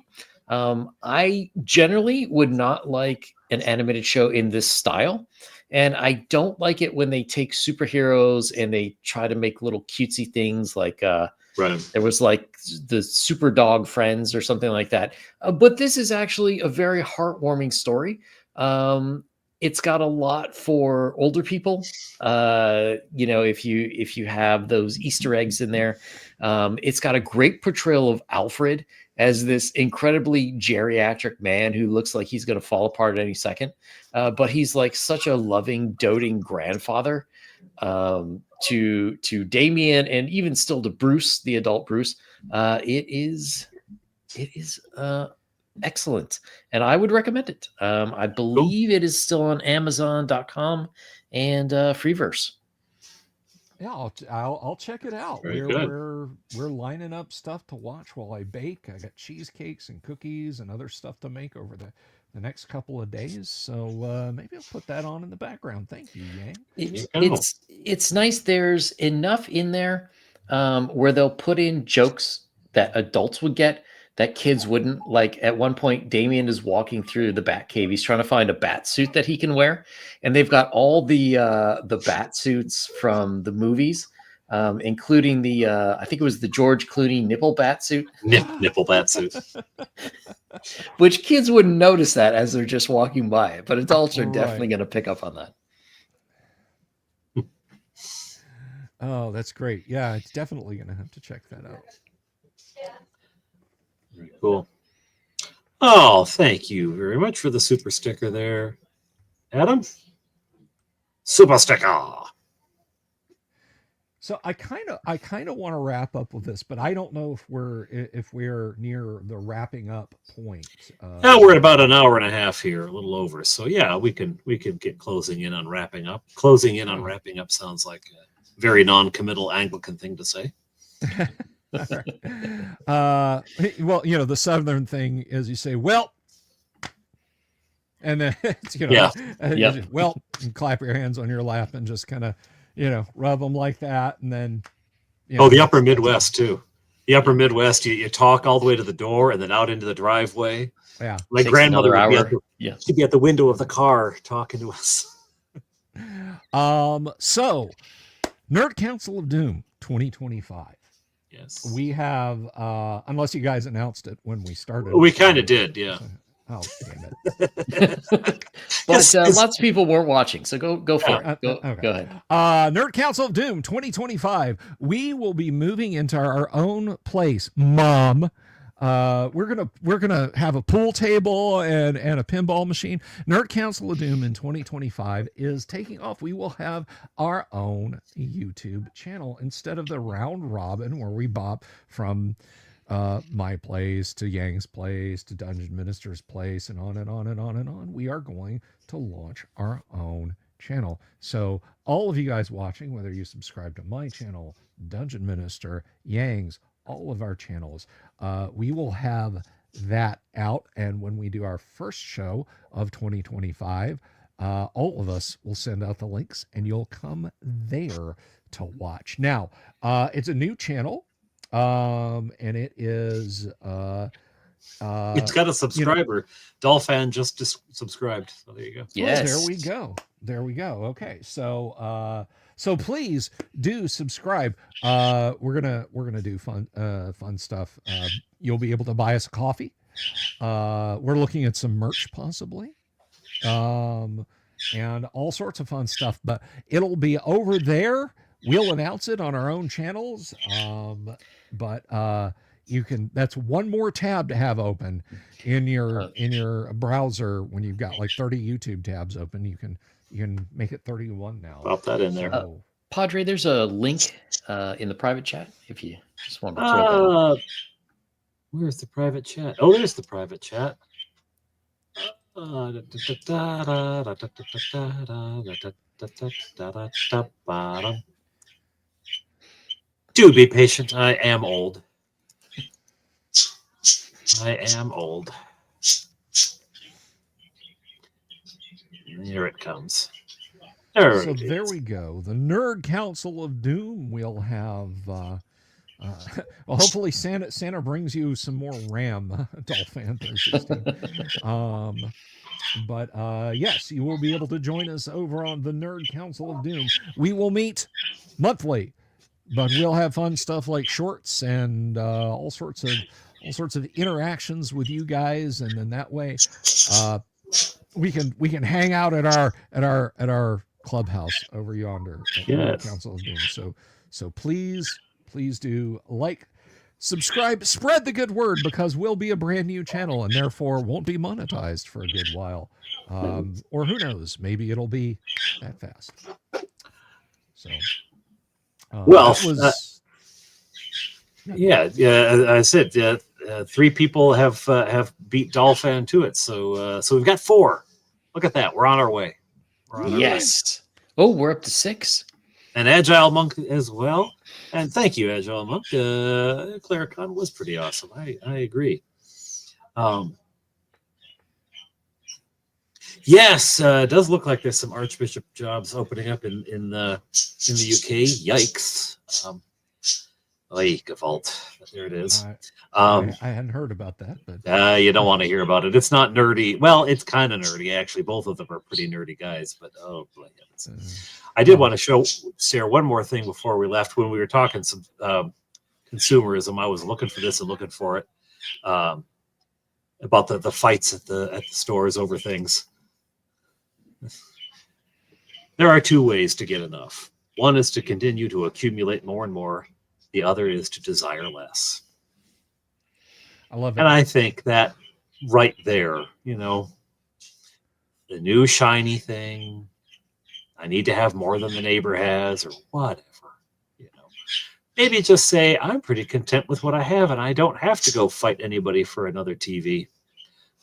I generally would not like an animated show in this style, and I don't like it when they take superheroes and they try to make little cutesy things like there was like the Super Dog Friends or something like that. But this is actually a very heartwarming story. It's got a lot for older people. If you have those Easter eggs in there, it's got a great portrayal of Alfred as this incredibly geriatric man who looks like he's going to fall apart any second. But he's like such a loving, doting grandfather to Damian, and even still to Bruce, the adult Bruce. It is excellent, and I would recommend it. I believe it is still on Amazon.com and Freeverse. Yeah, I'll check it out. We're lining up stuff to watch while I bake. I got cheesecakes and cookies and other stuff to make over the next couple of days. So maybe I'll put that on in the background. Thank you, Yang. It's nice. There's enough in there where they'll put in jokes that adults would get that kids wouldn't. Like at one point, Damien is walking through the bat cave. He's trying to find a bat suit that he can wear, and they've got all the bat suits from the movies, including the I think it was the George Clooney nipple bat suit. Nipple bat suit. Which kids wouldn't notice that as they're just walking by it, but adults are definitely going to pick up on that. Oh, that's great. Yeah, it's definitely going to have to check that out. Very cool. Oh, thank you very much for the super sticker there, Adam. Super sticker. So I kind of want to wrap up with this, but I don't know if we're near the wrapping up point. Now we're at about an hour and a half here, a little over. So yeah, we can get closing in on wrapping up. Closing in on wrapping up sounds like very non-committal Anglican thing to say. Well, the Southern thing is you say, well, and then, Yeah. you just, well, and clap your hands on your lap and just kind of, rub them like that. And then, the upper Midwest too. The upper Midwest, you talk all the way to the door and then out into the driveway. Yeah. My grandmother would she'd be at the window of the car talking to us. So Nerd Council of Doom 2025. Yes. We have, unless you guys announced it when we started. We kind of did, yeah. Oh, damn it. But lots of people weren't watching, so go for it. Go ahead. Nerd Council of Doom 2025. We will be moving into our own place, Mom. We're gonna have a pool table and a pinball machine. Nerd Council of Doom in 2025 is taking off. We will have our own YouTube channel instead of the round robin where we bop from my place to Yang's place to Dungeon Minister's place and on and on and on and on. We are going to launch our own channel. So all of you guys watching, whether you subscribe to my channel, Dungeon Minister, Yang's, all of our channels, we will have that out. And when we do our first show of 2025, all of us will send out the links and you'll come there to watch. Now, it's a new channel. And it is it's got a subscriber. Dolphin just subscribed. So there you go. Yes. Well, there we go. Okay. So please do subscribe. We're gonna do fun stuff. You'll be able to buy us a coffee. We're looking at some merch possibly. And all sorts of fun stuff, but it'll be over there. We'll announce it on our own channels. But you can, that's one more tab to have open in your browser. When you've got like 30 YouTube tabs open, you can make it 31 now. Pop that in there. Padre, there's a link in the private chat if you just want to throw that. Where's the private chat? Oh, there's the private chat. Do be patient. I am old. Here it comes. There we go. The Nerd Council of Doom. We'll have. Well, hopefully Santa brings you some more RAM, Dolphin 316. But yes, you will be able to join us over on the Nerd Council of Doom. We will meet monthly, but we'll have fun stuff like shorts and all sorts of interactions with you guys, and then that way we can hang out at our clubhouse over yonder at Nerd Council of Doom. So please do like, subscribe, spread the good word, because we'll be a brand new channel and therefore won't be monetized for a good while. Or who knows, maybe it'll be that fast. So, I said 3 people have beat Dolphin to it. So we've got 4. Look at that. We're on our way. Yes. Oh, we're up to 6. And Agile Monk as well. And thank you, Agile Monk. Claricon was pretty awesome. I agree. Yes, it does look like there's some Archbishop jobs opening up in the UK. Yikes. Vault. There it is. I hadn't heard about that, but you don't want to hear about it. It's not nerdy. Well, it's kind of nerdy, actually. Both of them are pretty nerdy guys, but oh boy. I did want to share one more thing before we left. When we were talking some consumerism, I was looking for this and looking for it about the fights at the stores over things. There are 2 ways to get enough. One is to continue to accumulate more and more. The other is to desire less. I love it. And I think that right there, the new shiny thing, I need to have more than the neighbor has, or whatever. Maybe just say, I'm pretty content with what I have, and I don't have to go fight anybody for another TV.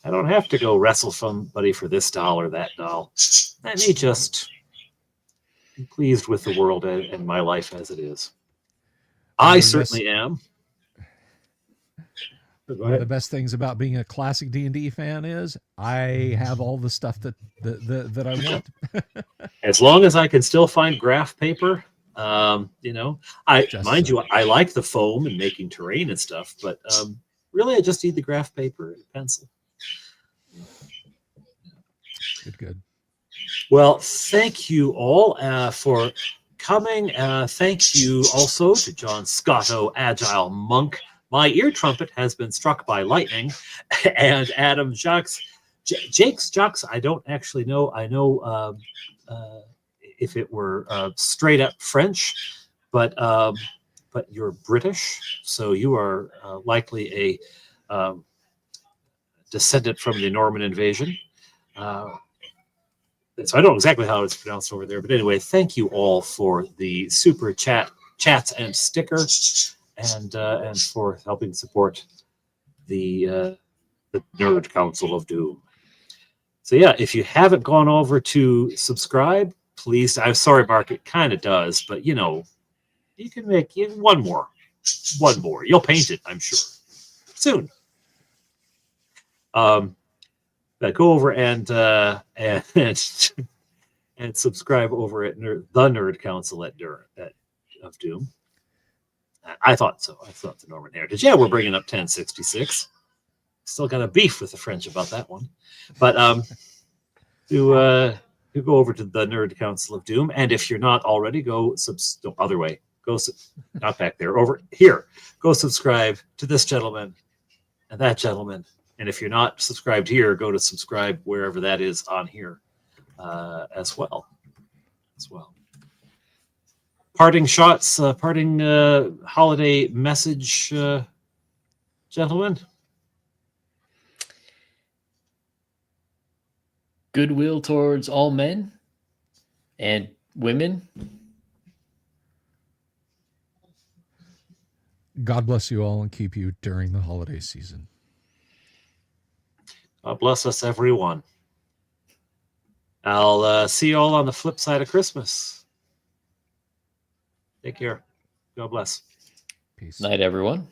I don't have to go wrestle somebody for this doll or that doll. Let me just pleased with the world and my life as it is. One I of the certainly am. Go One of the ahead. best things about being a classic D&D fan is I have all the stuff that I want. As long as I can still find graph paper, I Just mind so. you, I like the foam and making terrain and stuff, but really, I just need the graph paper and pencil. Good. Well, thank you all for coming. Thank you also to John Scotto, Agile Monk. My ear trumpet has been struck by lightning, and Adam Jacques. Jake's Jacques, I don't actually know. I know if it were straight up French, but you're British, so you are likely a descendant from the Norman invasion. So I don't know exactly how it's pronounced over there, but anyway, thank you all for the super chats and stickers, and for helping support the Nerd Council of Doom. So yeah, if you haven't gone over to subscribe, please. I'm sorry, Mark, it kind of does, but you can make one more. You'll paint it, I'm sure, soon. Go over and and subscribe over at the Nerd Council of Doom. I thought so. I thought the Norman Heritage. Yeah, we're bringing up 1066. Still got a beef with the French about that one, but to go over to the Nerd Council of Doom, and if you're not already, go other way. Not back there. Over here. Go subscribe to this gentleman and that gentleman. And if you're not subscribed here, go to subscribe wherever that is on here as well. Parting shots, parting holiday message, gentlemen. Goodwill towards all men and women. God bless you all and keep you during the holiday season. God bless us, everyone. I'll see you all on the flip side of Christmas. Take care. God bless. Peace. Night, everyone.